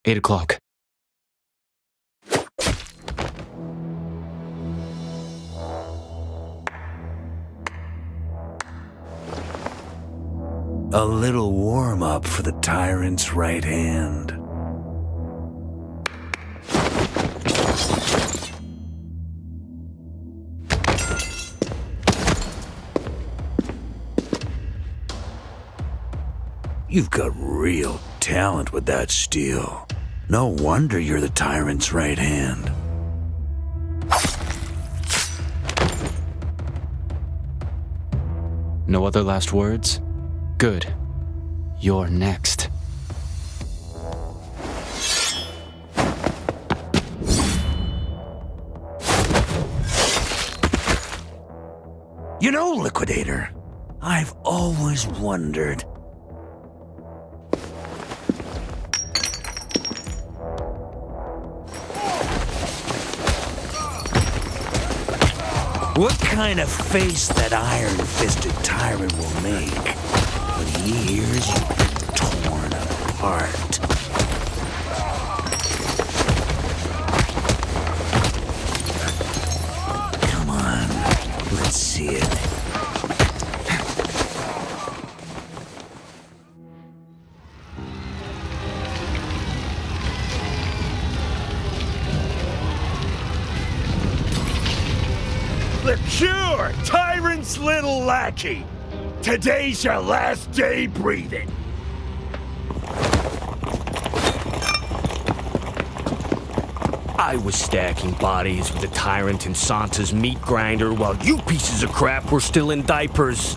Eight o'clock. A little warm-up for the tyrant's right hand. You've got real talent with that steel. No wonder you're the tyrant's right hand. No other last words? Good. You're next. You know, Liquidator, I've always wondered. What kind of face that iron-fisted tyrant will make when he hears you've been torn apart? Come on, let's see it. The cure, Tyrant's little lackey. Today's your last day breathing. I was stacking bodies with the Tyrant and Santa's meat grinder while you pieces of crap were still in diapers.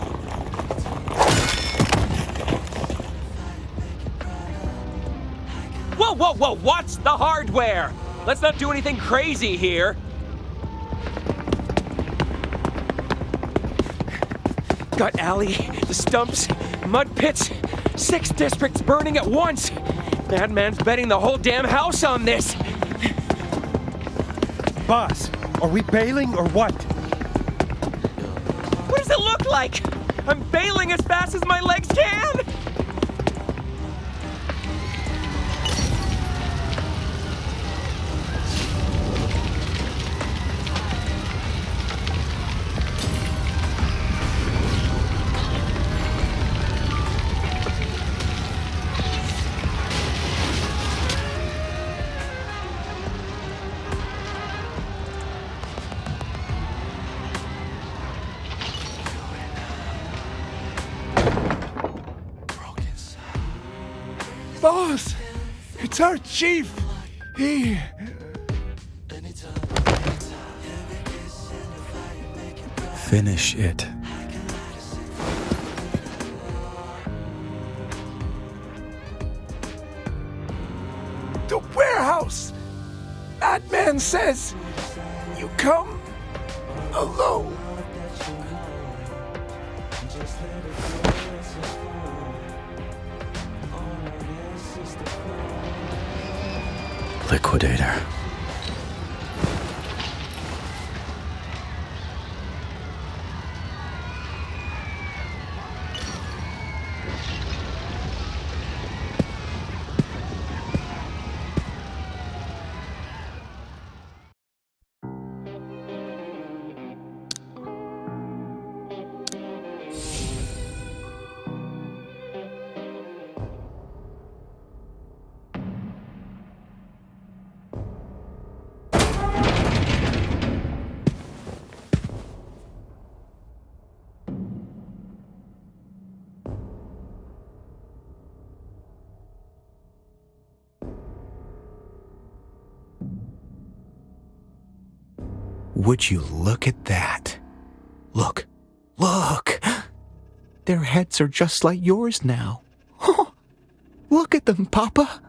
Whoa, whoa, whoa, what's the hardware? Let's not do anything crazy here. Gut alley, the stumps, mud pits, 6 districts burning at once. Madman's betting the whole damn house on this. Boss, are we bailing or what? What does it look like? I'm bailing as fast as my legs can. Boss, it's our chief. He... Finish it. The warehouse. Madman says you come alone. Liquidator. Would you look at that? Look, look! Their heads are just like yours now. Look at them, Papa!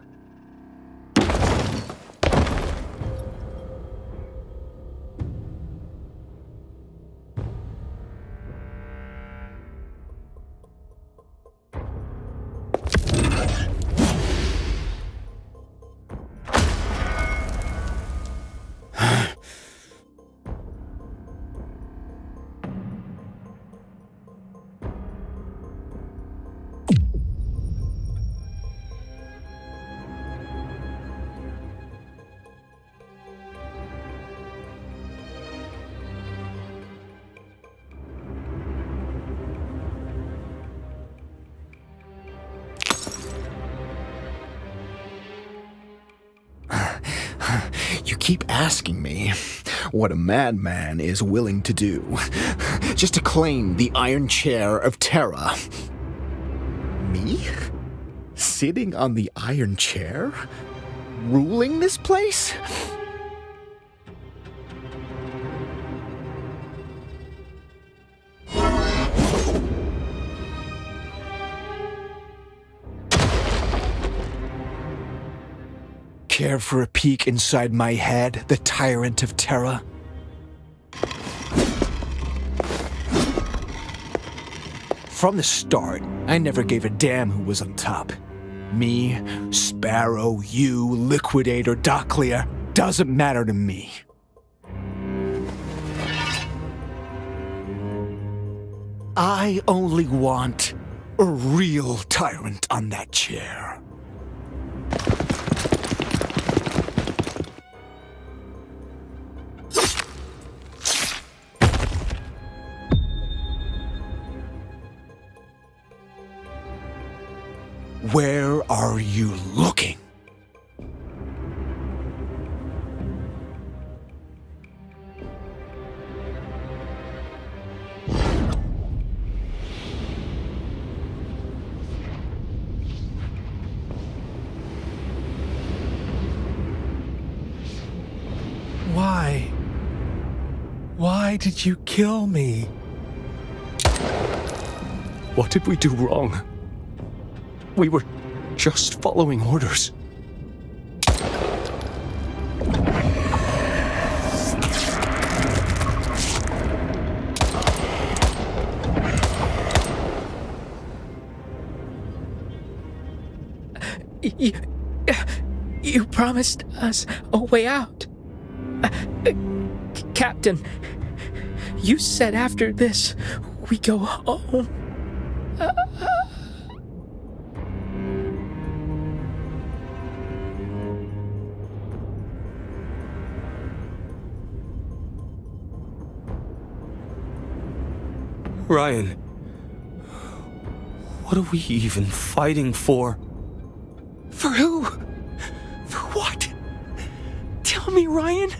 You keep asking me what a madman is willing to do just to claim the Iron Chair of Terra. Me? Sitting on the iron chair? Ruling this place? Care for a peek inside my head, the tyrant of Terra? From the start, I never gave a damn who was on top. Me, Sparrow, you, Liquidator, Doclia, doesn't matter to me. I only want a real tyrant on that chair. Where are you looking? Why? Why did you kill me? What did we do wrong? We were just following orders. You promised us a way out. Captain, you said after this, we go home. Ryan, what are we even fighting for? For who? For what? Tell me, Ryan.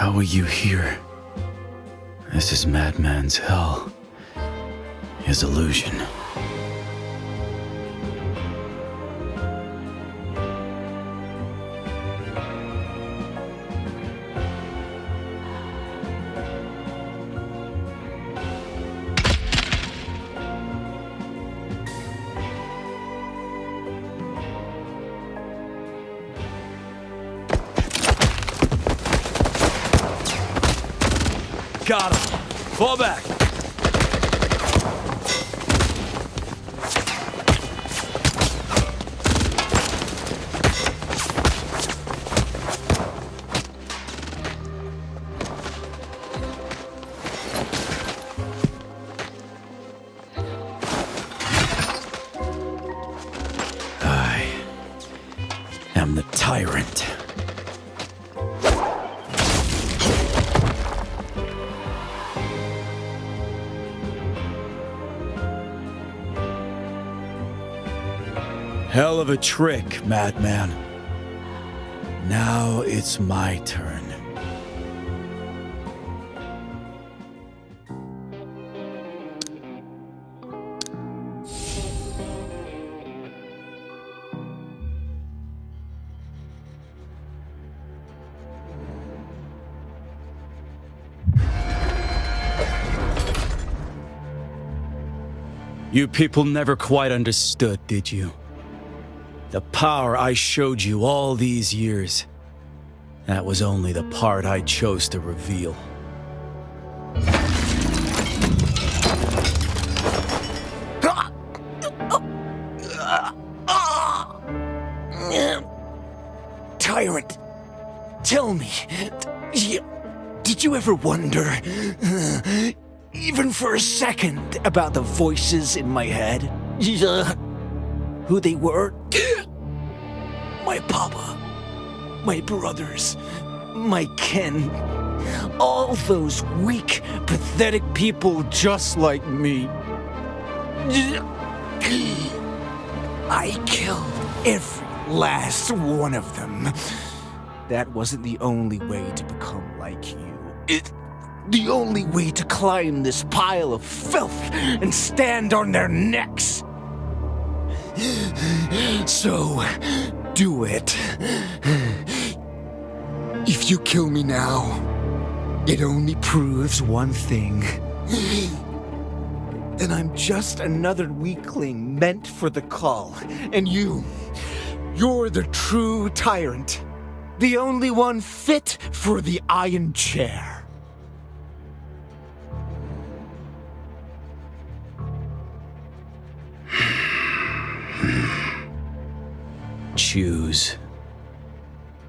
How are you here? This is Madman's hell. His illusion. Got him. Fall back. I am the tyrant. Hell of a trick, Madman. Now it's my turn. You people never quite understood, did you? The power I showed you all these years, that was only the part I chose to reveal. tyrant, tell me, did you ever wonder, even for a second, about the voices in my head? Who they were? My papa, my brothers, my kin. All those weak, pathetic people just like me. I killed every last one of them. That wasn't the only way to become like you. The only way to climb this pile of filth and stand on their necks. So, do it. If you kill me now, it only proves one thing. That I'm just another weakling meant for the call. And you're the true tyrant. The only one fit for the Iron Chair. Choose.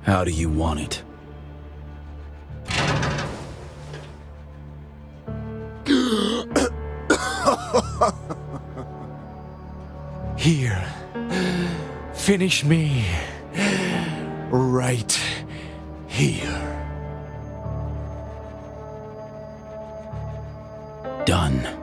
How do you want it? Here. Finish me. Right here. Done.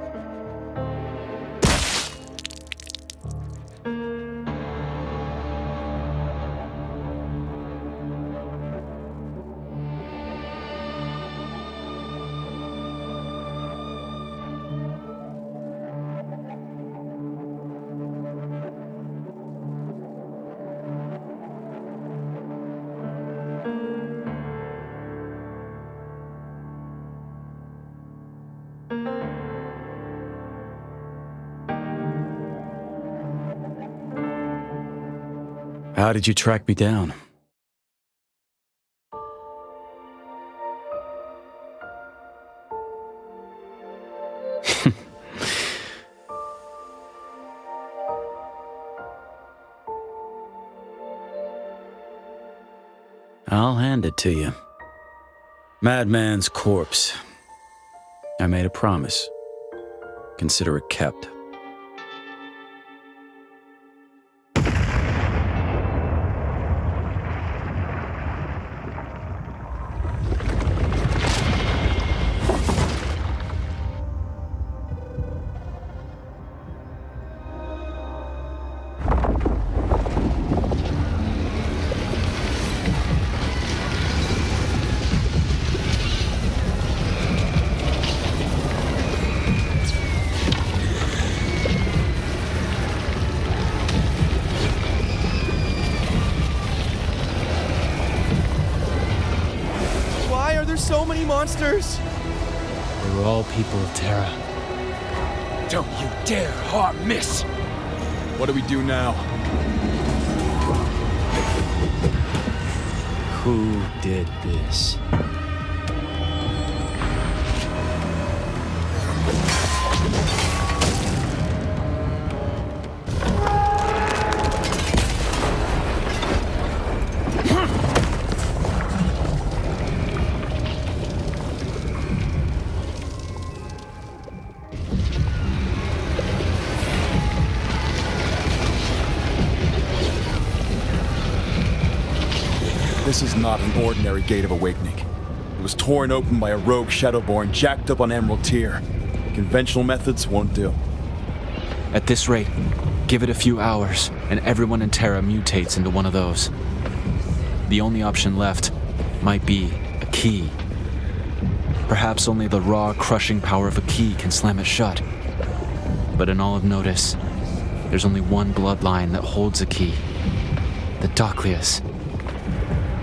How did you track me down? I'll hand it to you. Madman's corpse. I made a promise. Consider it kept. So many monsters! We're all people of Terra. Don't you dare harm Miss! What do we do now? Who did this? This is not an ordinary Gate of Awakening. It was torn open by a rogue Shadowborn jacked up on Emerald Tier. Conventional methods won't do. At this rate, give it a few hours, and everyone in Terra mutates into one of those. The only option left might be a key. Perhaps only the raw, crushing power of a key can slam it shut. But in all of Notice, there's only one bloodline that holds a key. The Doclius.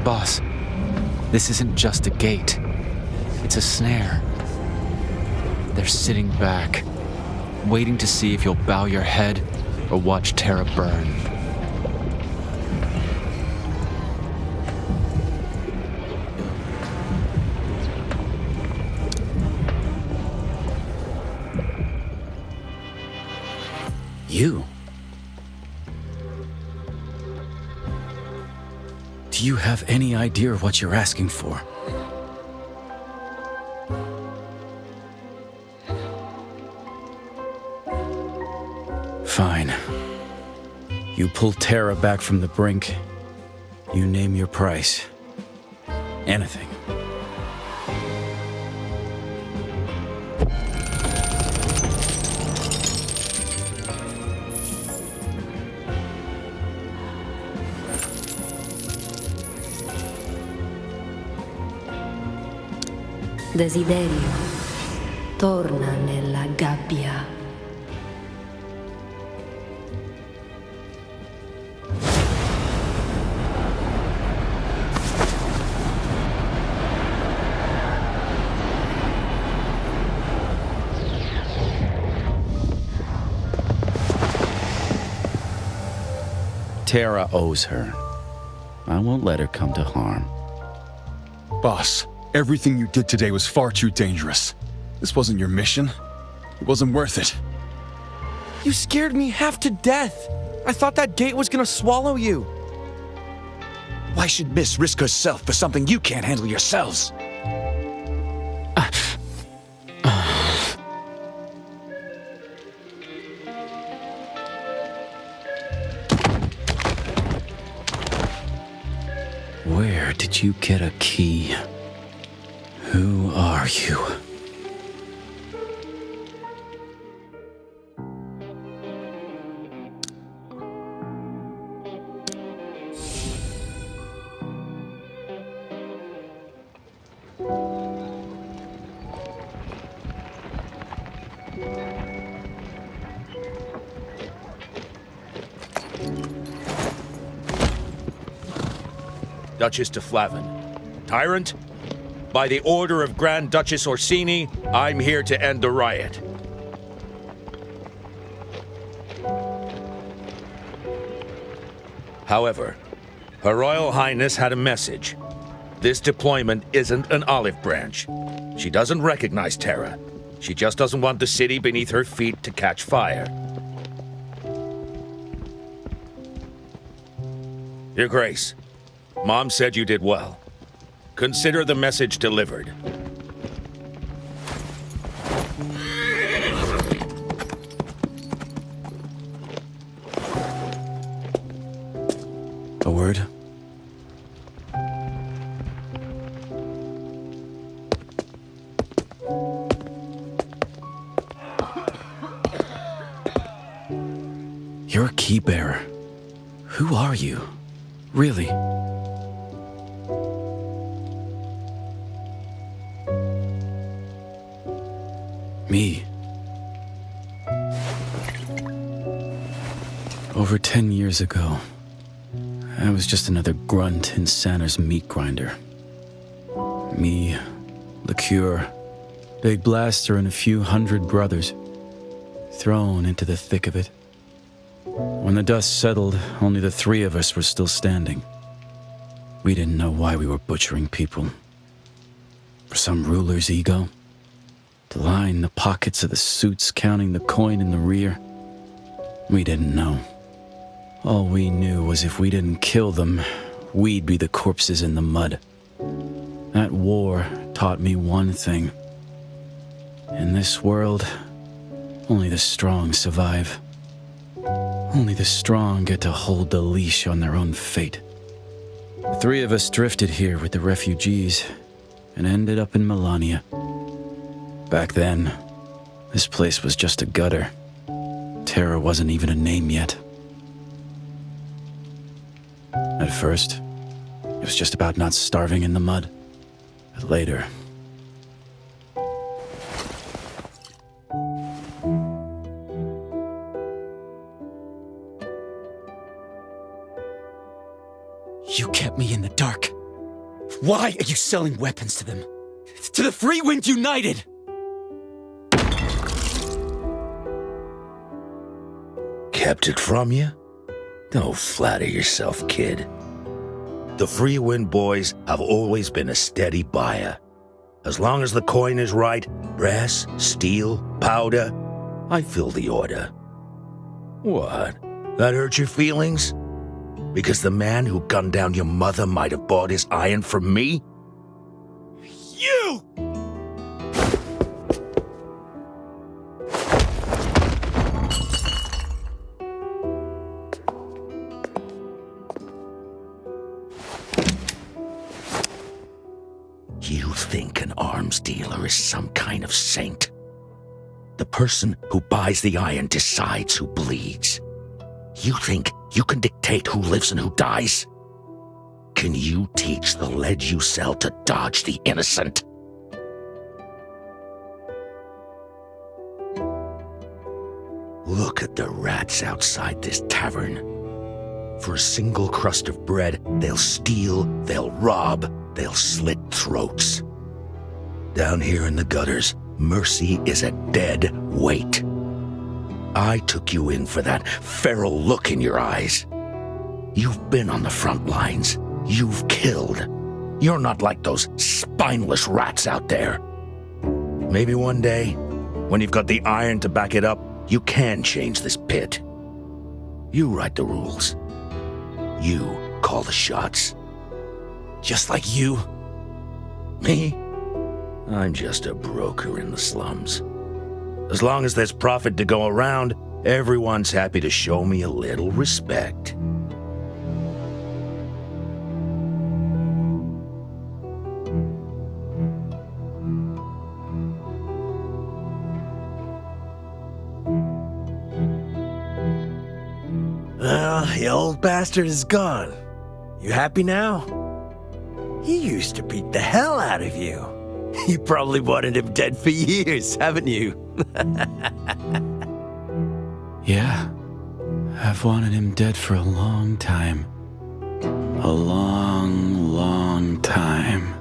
Boss, this isn't just a gate. It's a snare. They're sitting back, waiting to see if you'll bow your head or watch Terra burn. You? Do you have any idea what you're asking for? Fine. You pull Terra back from the brink. You name your price. Anything. Desiderio, torna nella gabbia. Terra owes her. I won't let her come to harm. Boss, everything you did today was far too dangerous. This wasn't your mission. It wasn't worth it. You scared me half to death. I thought that gate was gonna swallow you. Why should Miss risk herself for something you can't handle yourselves? Where did you get a key? Who are you? Duchess de Flavin. Tyrant, by the order of Grand Duchess Orsini, I'm here to end the riot. However, Her Royal Highness had a message. This deployment isn't an olive branch. She doesn't recognize Terra. She just doesn't want the city beneath her feet to catch fire. Your Grace, Mom said you did well. Consider the message delivered. A word? You're a key bearer. Who are you? Really? Me. Over 10 years ago, I was just another grunt in Sanner's meat grinder. Me, Liqueur, Big Blaster, and a few hundred brothers, thrown into the thick of it. When the dust settled, only the three of us were still standing. We didn't know why we were butchering people. For some ruler's ego? To line the pockets of the suits, counting the coin in the rear? We didn't know. All we knew was if we didn't kill them, we'd be the corpses in the mud. That war taught me one thing. In this world, only the strong survive. Only the strong get to hold the leash on their own fate. The three of us drifted here with the refugees and ended up in Melania. Back then, this place was just a gutter. Terra wasn't even a name yet. At first, it was just about not starving in the mud. But later... You kept me in the dark. Why are you selling weapons to them? To the Free Wind United! Kept it from you? Don't flatter yourself, kid. The Free Wind boys have always been a steady buyer. As long as the coin is right, brass, steel, powder, I fill the order. What? That hurt your feelings? Because the man who gunned down your mother might have bought his iron from me? You! You think an arms dealer is some kind of saint? The person who buys the iron decides who bleeds. You think you can dictate who lives and who dies? Can you teach the lead you sell to dodge the innocent? Look at the rats outside this tavern. For a single crust of bread, they'll steal, they'll rob, they'll slit throats. Down here in the gutters, mercy is a dead weight. I took you in for that feral look in your eyes. You've been on the front lines. You've killed. You're not like those spineless rats out there. Maybe one day, when you've got the iron to back it up, you can change this pit. You write the rules. You call the shots. Just like you? Me? I'm just a broker in the slums. As long as there's profit to go around, everyone's happy to show me a little respect. Well, the old bastard is gone. You happy now? He used to beat the hell out of you. You probably wanted him dead for years, haven't you? Yeah, I've wanted him dead for a long time. A long, long time.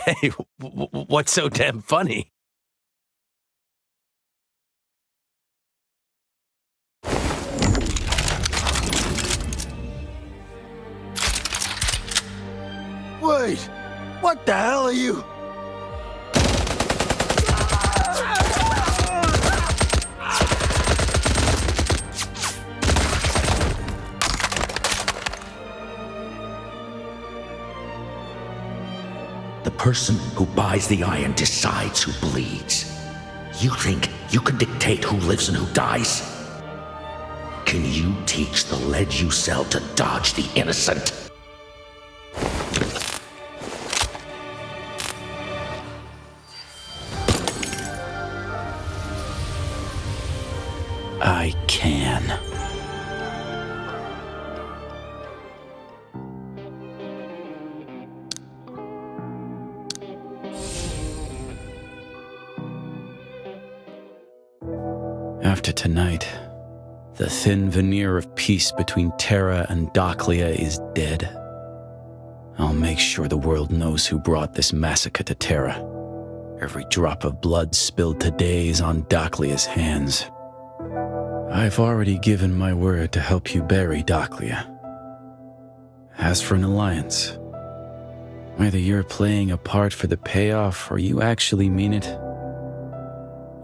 Hey, what's so damn funny? Wait! What the hell are you? The person who buys the iron decides who bleeds. You think you can dictate who lives and who dies? Can you teach the lead you sell to dodge the innocent? I can. After tonight, the thin veneer of peace between Terra and Dakhlia is dead. I'll make sure the world knows who brought this massacre to Terra. Every drop of blood spilled today is on Dakhlia's hands. I've already given my word to help you bury Dakhlia. As for an alliance, whether you're playing a part for the payoff or you actually mean it,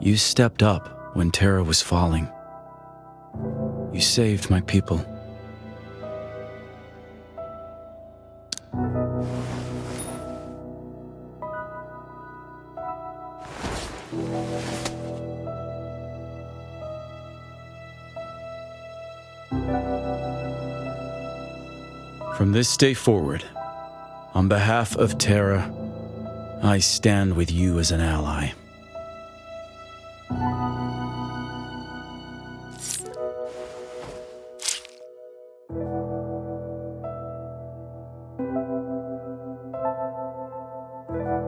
you stepped up when Terra was falling. You saved my people. From this day forward, on behalf of Terra, I stand with you as an ally.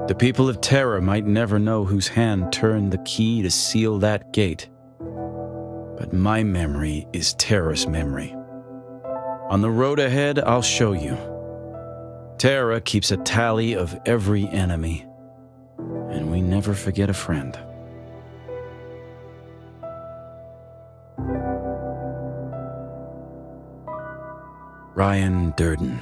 The people of Terra might never know whose hand turned the key to seal that gate, but my memory is Terra's memory. On the road ahead, I'll show you. Terra keeps a tally of every enemy, and we never forget a friend. Ryan Durden.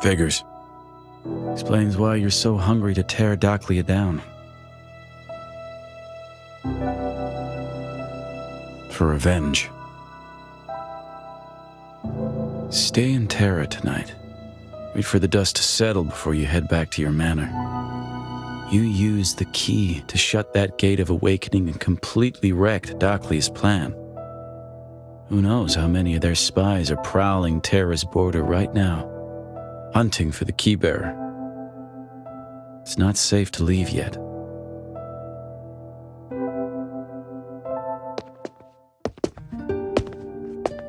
Figures. Explains why you're so hungry to tear Doclia down. For revenge. Stay in Terra tonight. Wait for the dust to settle before you head back to your manor. You used the key to shut that gate of awakening and completely wrecked Doclia's plan. Who knows how many of their spies are prowling Terra's border right now, hunting for the keybearer. It's not safe to leave yet.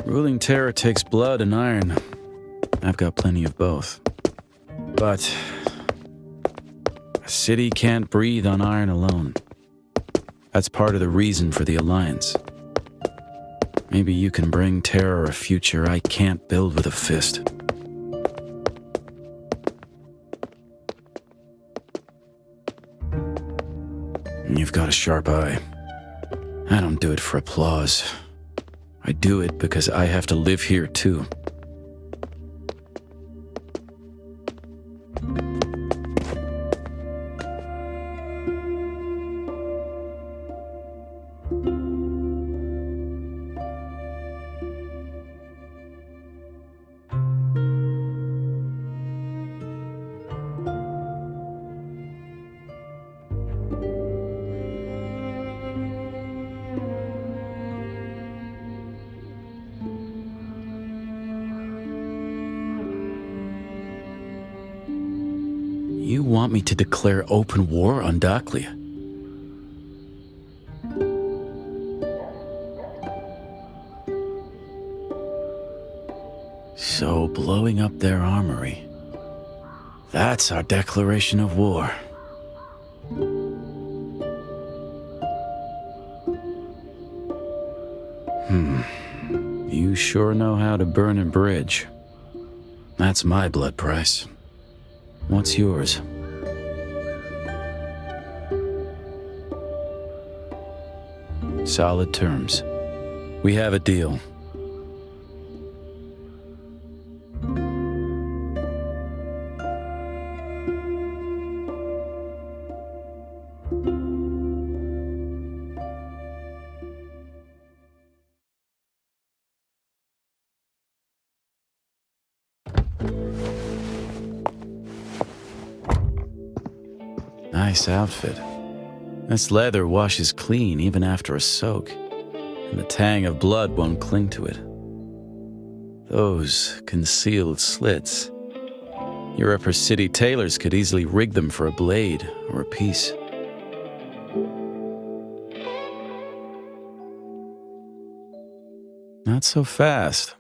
Ruling Terra takes blood and iron. I've got plenty of both. But a city can't breathe on iron alone. That's part of the reason for the Alliance. Maybe you can bring Terra a future I can't build with a fist. You've got a sharp eye. I don't do it for applause. I do it because I have to live here too. You want me to declare open war on Doclia? So blowing up their armory, that's our declaration of war. You sure know how to burn a bridge. That's my blood price. What's yours? Solid terms. We have a deal. Nice outfit. This leather washes clean even after a soak, and the tang of blood won't cling to it. Those concealed slits. Your upper city tailors could easily rig them for a blade or a piece. Not so fast.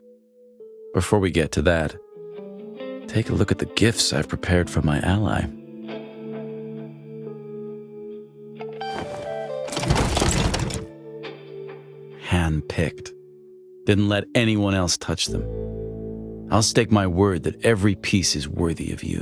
Before we get to that, take a look at the gifts I've prepared for my ally. Hand-picked. Didn't let anyone else touch them. I'll stake my word that every piece is worthy of you.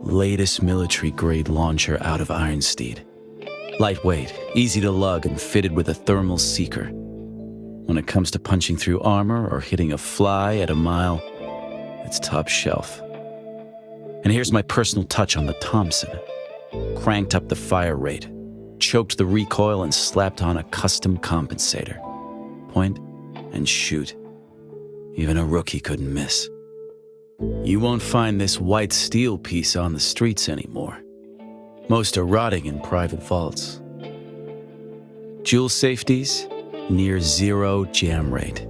Latest military-grade launcher out of Ironsteed. Lightweight, easy to lug, and fitted with a thermal seeker. When it comes to punching through armor or hitting a fly at a mile, it's top shelf. And here's my personal touch on the Thompson. Cranked up the fire rate, choked the recoil, and slapped on a custom compensator. Point and shoot. Even a rookie couldn't miss. You won't find this white steel piece on the streets anymore. Most are rotting in private vaults. Jewel safeties, near zero jam rate.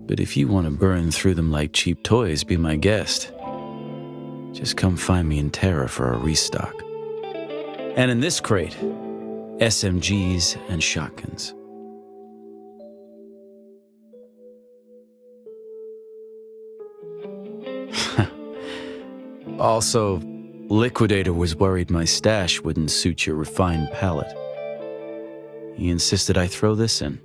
But if you want to burn through them like cheap toys, be my guest. Just come find me in Terra for a restock. And in this crate, SMGs and shotguns. Also, Liquidator was worried my stash wouldn't suit your refined palate. He insisted I throw this in.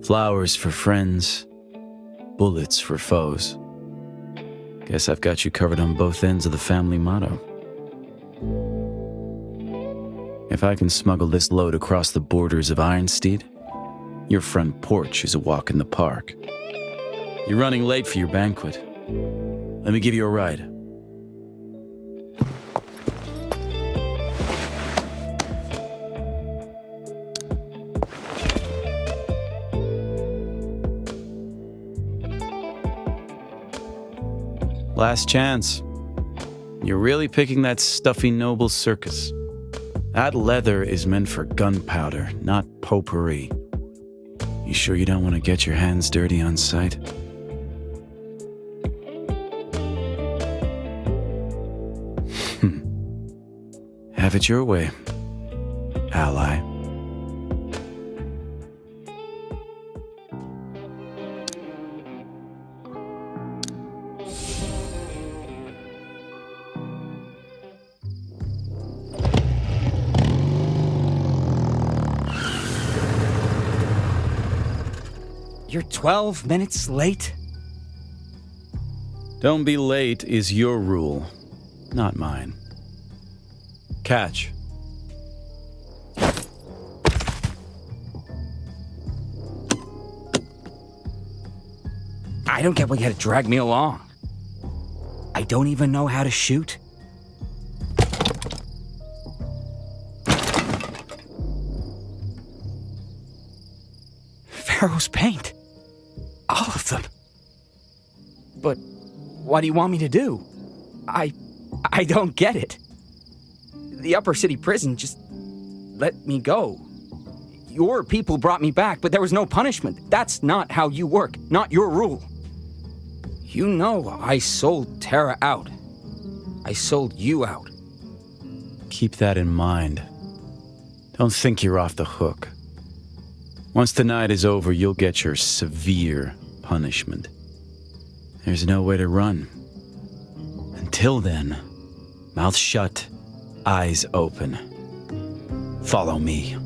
Flowers for friends, bullets for foes. Guess I've got you covered on both ends of the family motto. If I can smuggle this load across the borders of Ironstead, your front porch is a walk in the park. You're running late for your banquet. Let me give you a ride. Last chance. You're really picking that stuffy noble circus. That leather is meant for gunpowder, not potpourri. You sure you don't want to get your hands dirty on sight? Have it your way, ally. You're 12 minutes late? Don't be late is your rule, not mine. Catch. I don't get why you had to drag me along. I don't even know how to shoot. Pharaoh's paint. All of them. But what do you want me to do? I don't get it. The upper city prison just let me go. Your people brought me back, but there was no punishment. That's not how you work, not your rule. You know I sold Tara out. I sold you out. Keep that in mind. Don't think you're off the hook. Once the night is over, you'll get your severe punishment. There's no way to run. Until then, mouth shut, eyes open. Follow me.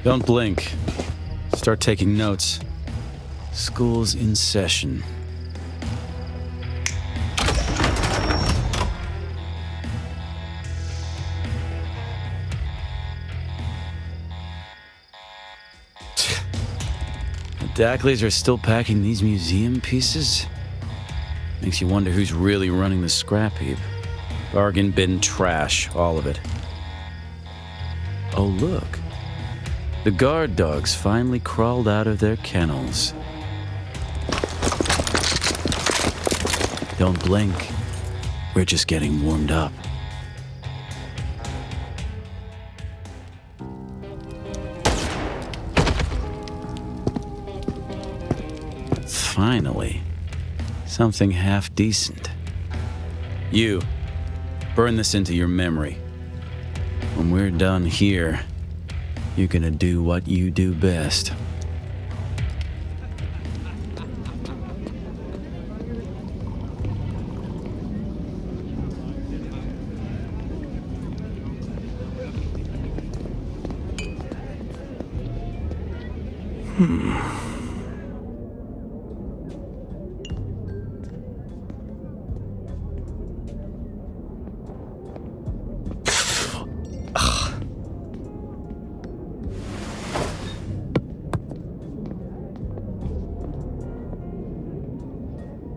Don't blink. Start taking notes. School's in session. The Dackleys are still packing these museum pieces? Makes you wonder who's really running the scrap heap. Bargain bin trash, all of it. Oh, look. The guard dogs finally crawled out of their kennels. Don't blink. We're just getting warmed up. Finally, something half decent. You, burn this into your memory. When we're done here, you're gonna do what you do best.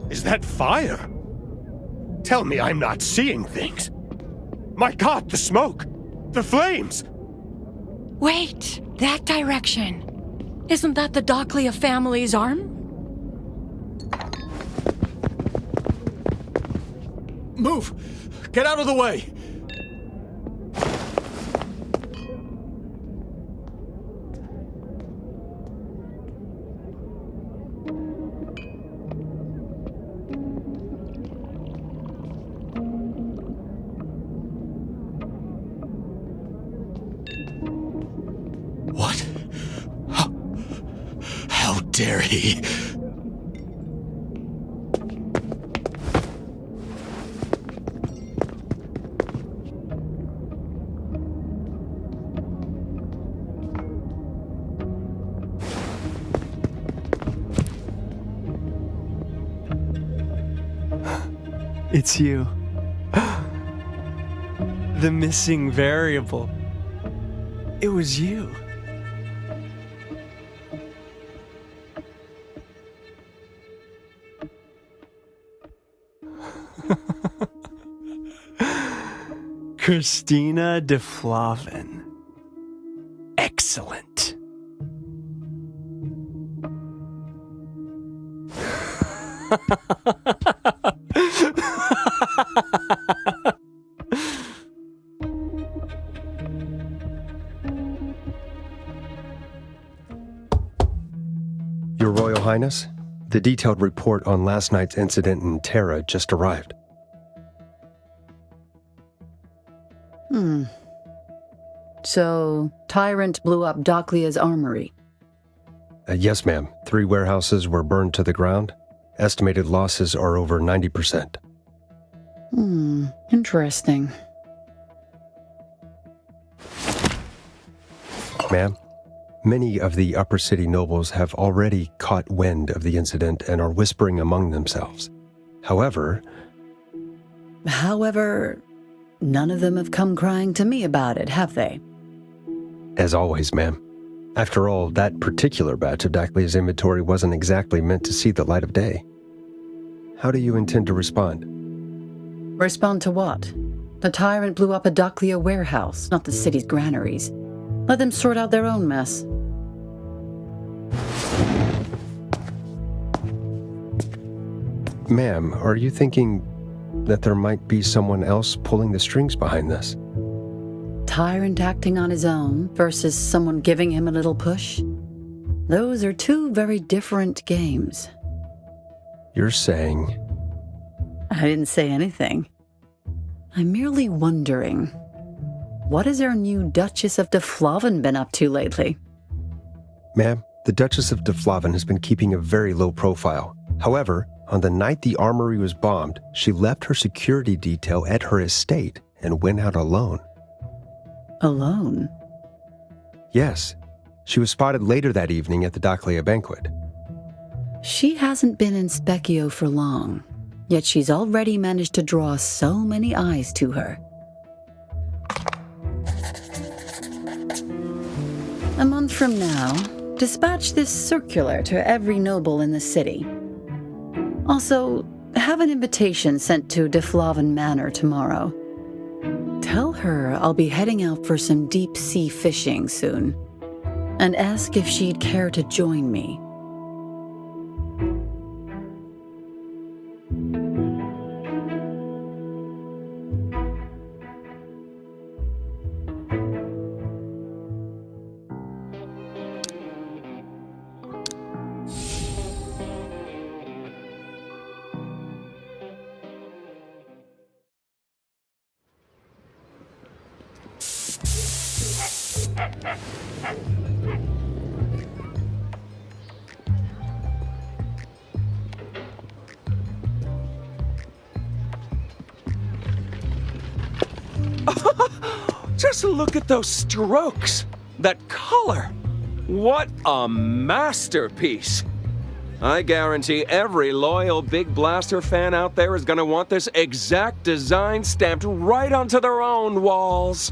Is that fire? Tell me I'm not seeing things. My God, the smoke! The flames! Wait, that direction. Isn't that the Dockley family's arm? Move! Get out of the way! What? How dare he? It's you. The missing variable. It was you. Christina de Flavin. Excellent. Your Royal Highness, the detailed report on last night's incident in Terra just arrived. So, Tyrant blew up Doclia's armory. Yes, ma'am. 3 warehouses were burned to the ground. Estimated losses are over 90%. Interesting. Ma'am, many of the upper city nobles have already caught wind of the incident and are whispering among themselves. However, none of them have come crying to me about it, have they? as always, ma'am. After all, that particular batch of Daclia's inventory wasn't exactly meant to see the light of day. How do you intend to respond? Respond to what? The tyrant blew up a Daclia warehouse, not the city's granaries. Let them sort out their own mess. Ma'am, are you thinking that there might be someone else pulling the strings behind this? Tyrant acting on his own versus someone giving him a little push? Those are two very different games. You're saying... I didn't say anything. I'm merely wondering, what has our new Duchess of Deflavin been up to lately? Ma'am, the Duchess of Deflavin has been keeping a very low profile. However, on the night the armory was bombed, she left her security detail at her estate and went out alone. Alone? Yes. She was spotted later that evening at the Daclia banquet. She hasn't been in Specchio for long, yet she's already managed to draw so many eyes to her. A month from now, dispatch this circular to every noble in the city. Also, have an invitation sent to Deflavin Manor tomorrow. Tell her I'll be heading out for some deep-sea fishing soon, and ask if she'd care to join me. Just look at those strokes! That color! What a masterpiece! I guarantee every loyal Big Blaster fan out there is gonna want this exact design stamped right onto their own walls.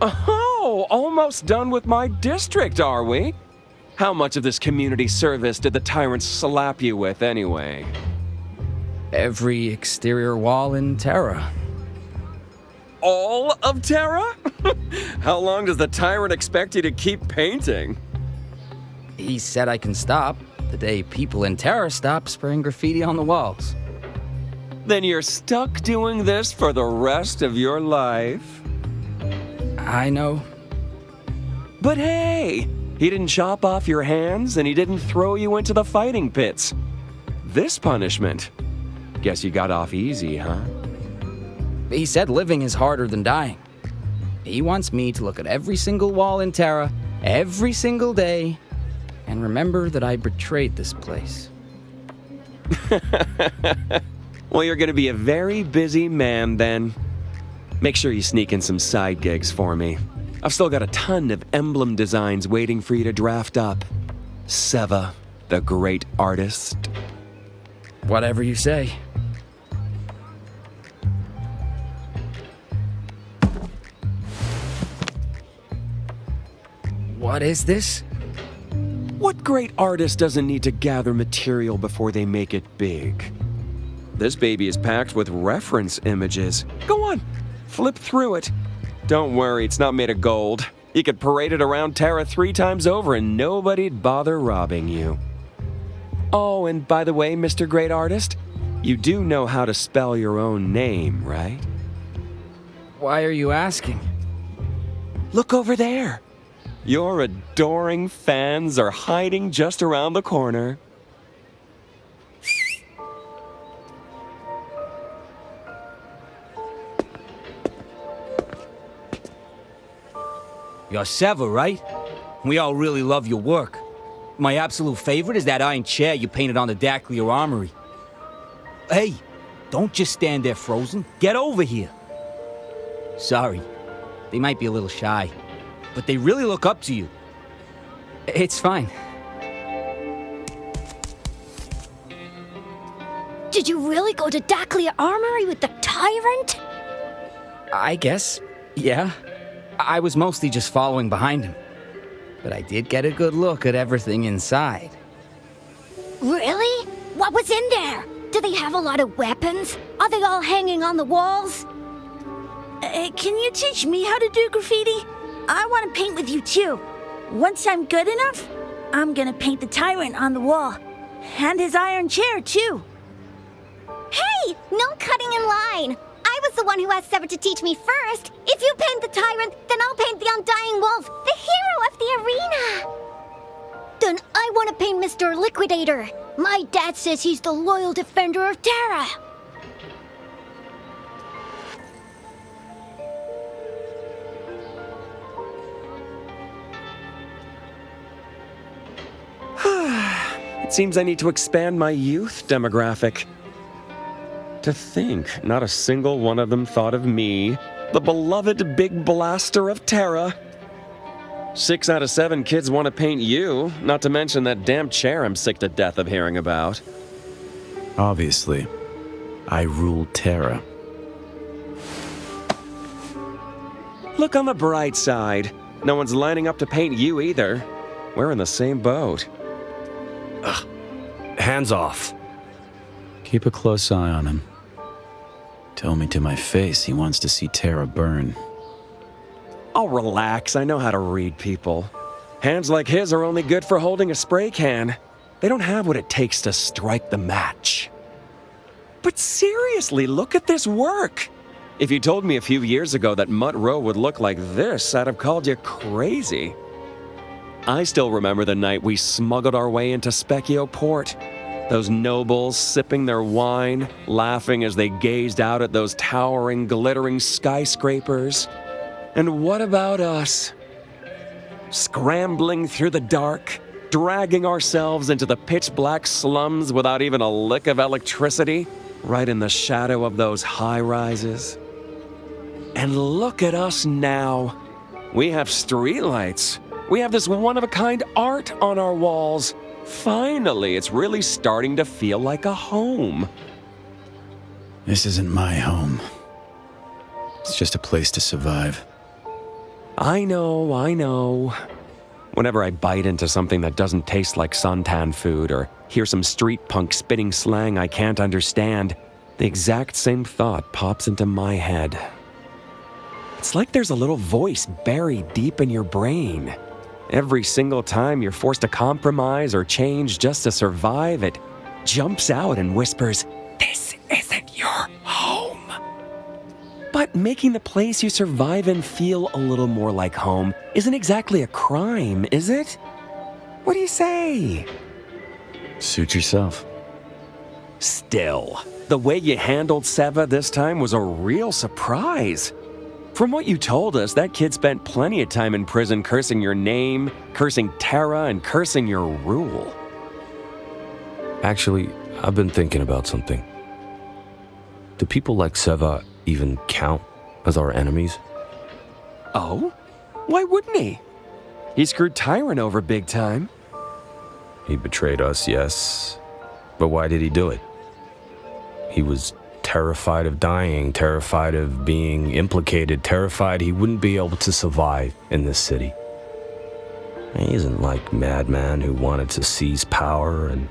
Oh, almost done with my district, are we? How much of this community service did the tyrants slap you with, anyway? Every exterior wall in Terra. All of Terra? How long does the tyrant expect you to keep painting? He said I can stop the day people in Terra stop spraying graffiti on the walls. Then you're stuck doing this for the rest of your life? I know. But hey, he didn't chop off your hands and he didn't throw you into the fighting pits. This punishment, guess you got off easy, huh? He said living is harder than dying. He wants me to look at every single wall in Terra, every single day, and remember that I betrayed this place. Well, you're gonna be a very busy man then. Make sure you sneak in some side gigs for me. I've still got a ton of emblem designs waiting for you to draft up. Seva, the great artist. Whatever you say. What is this? What great artist doesn't need to gather material before they make it big? This baby is packed with reference images. Go on, flip through it. Don't worry, it's not made of gold. You could parade it around Terra 3 times over and nobody'd bother robbing you. Oh, and by the way, Mr. Great Artist, you do know how to spell your own name, right? Why are you asking? Look over there. Your adoring fans are hiding just around the corner. You're Seva, right? We all really love your work. My absolute favorite is that iron chair you painted on the Daclea Armory. Hey, don't just stand there frozen. Get over here. Sorry, they might be a little shy, but they really look up to you. It's fine. Did you really go to Daclea Armory with the tyrant? I guess, yeah. I was mostly just following behind him, but I did get a good look at everything inside. Really? What was in there? Do they have a lot of weapons? Are they all hanging on the walls? Can you teach me how to do graffiti? I want to paint with you too. Once I'm good enough, I'm gonna paint the tyrant on the wall. And his iron chair too. Hey, no cutting in line. I was the one who asked Seva to teach me first. If you paint the tyrant, then I'll paint the undying wolf, the hero of the arena. Then I want to paint Mr. Liquidator. My dad says he's the loyal defender of Terra. It seems I need to expand my youth demographic. To think, not a single one of them thought of me, the beloved big blaster of Terra. 6 out of 7 kids want to paint you, not to mention that damn chair I'm sick to death of hearing about. Obviously, I rule Terra. Look on the bright side. No one's lining up to paint you either. We're in the same boat. Ugh. Hands off. Keep a close eye on him. Tell me to my face he wants to see Terra burn. Oh, relax. I know how to read people. Hands like his are only good for holding a spray can. They don't have what it takes to strike the match. But seriously, look at this work. If you told me a few years ago that Mutt Row would look like this, I'd have called you crazy. I still remember the night we smuggled our way into Specchio Port. Those nobles sipping their wine, laughing as they gazed out at those towering, glittering skyscrapers. And what about us? Scrambling through the dark, dragging ourselves into the pitch-black slums without even a lick of electricity, right in the shadow of those high-rises. And look at us now. We have streetlights. We have this one-of-a-kind art on our walls. Finally, it's really starting to feel like a home. This isn't my home. It's just a place to survive. I know. Whenever I bite into something that doesn't taste like suntan food or hear some street punk spitting slang I can't understand, the exact same thought pops into my head. It's like there's a little voice buried deep in your brain. Every single time you're forced to compromise or change just to survive, it jumps out and whispers, "This isn't your home." But making the place you survive in feel a little more like home isn't exactly a crime, is it? What do you say? Suit yourself. Still, the way you handled Seva this time was a real surprise. From what you told us, that kid spent plenty of time in prison cursing your name, cursing Terra, and cursing your rule. Actually, I've been thinking about something. Do people like Seva even count as our enemies? Oh? Why wouldn't he? He screwed Tyrant over big time. He betrayed us, yes. But why did he do it? He was terrified of dying, terrified of being implicated, terrified he wouldn't be able to survive in this city. He isn't like Madman who wanted to seize power, and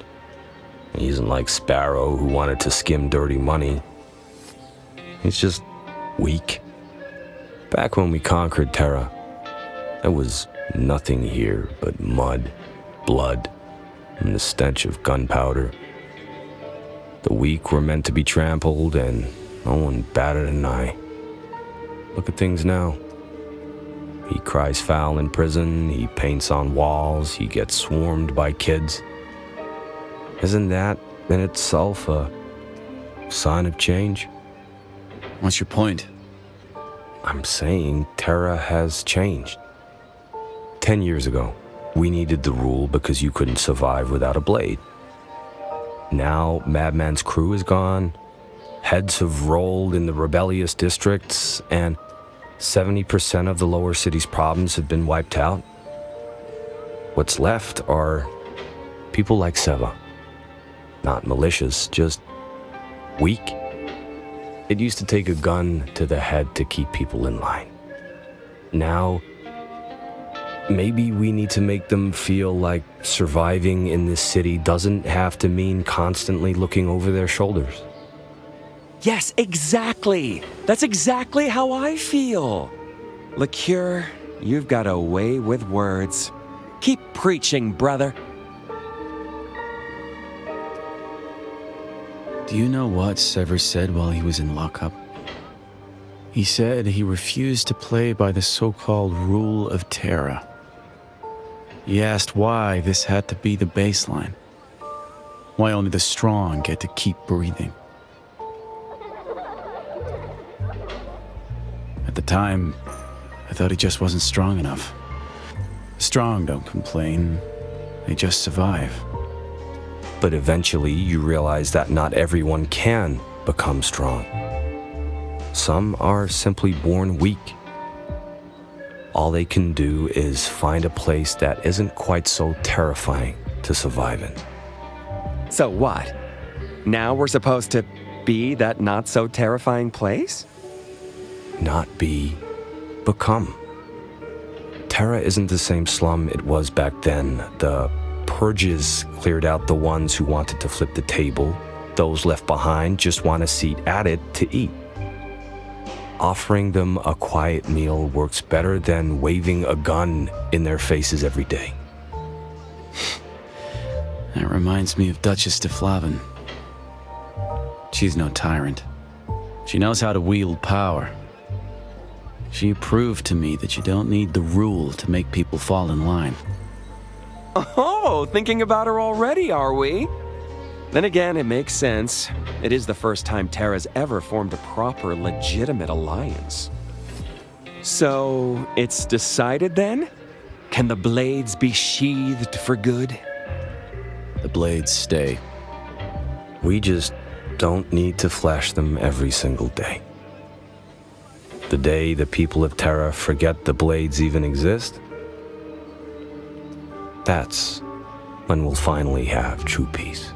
he isn't like Sparrow who wanted to skim dirty money. He's just weak. Back when we conquered Terra, there was nothing here but mud, blood, and the stench of gunpowder. The weak were meant to be trampled, and no one batted an eye. Look at things now. He cries foul in prison, he paints on walls, he gets swarmed by kids. Isn't that in itself a sign of change? What's your point? I'm saying Terra has changed. 10 years ago, we needed the rule because you couldn't survive without a blade. Now, Madman's crew is gone, heads have rolled in the rebellious districts, and 70% of the lower city's problems have been wiped out. What's left are people like Seva. Not malicious, just weak. It used to take a gun to the head to keep people in line. Now, maybe we need to make them feel like surviving in this city doesn't have to mean constantly looking over their shoulders. Yes, exactly. That's exactly how I feel. Liqueur, you've got a way with words. Keep preaching, brother. Do you know what Sever said while he was in lockup? He said he refused to play by the so-called rule of Terra. He asked why this had to be the baseline. Why only the strong get to keep breathing. At the time, I thought he just wasn't strong enough. The strong don't complain, they just survive. But eventually you realize that not everyone can become strong. Some are simply born weak. All they can do is find a place that isn't quite so terrifying to survive in. So what? Now we're supposed to be that not so terrifying place? Not be, become. Terra isn't the same slum it was back then. The purges cleared out the ones who wanted to flip the table. Those left behind just want a seat at it to eat. Offering them a quiet meal works better than waving a gun in their faces every day. That reminds me of Duchess de Flavin. She's no tyrant. She knows how to wield power. She proved to me that you don't need the rule to make people fall in line. Oh, thinking about her already, are we? Then again, it makes sense. It is the first time Terra's ever formed a proper, legitimate alliance. So, it's decided then? Can the blades be sheathed for good? The blades stay. We just don't need to flash them every single day. The day the people of Terra forget the blades even exist, that's when we'll finally have true peace.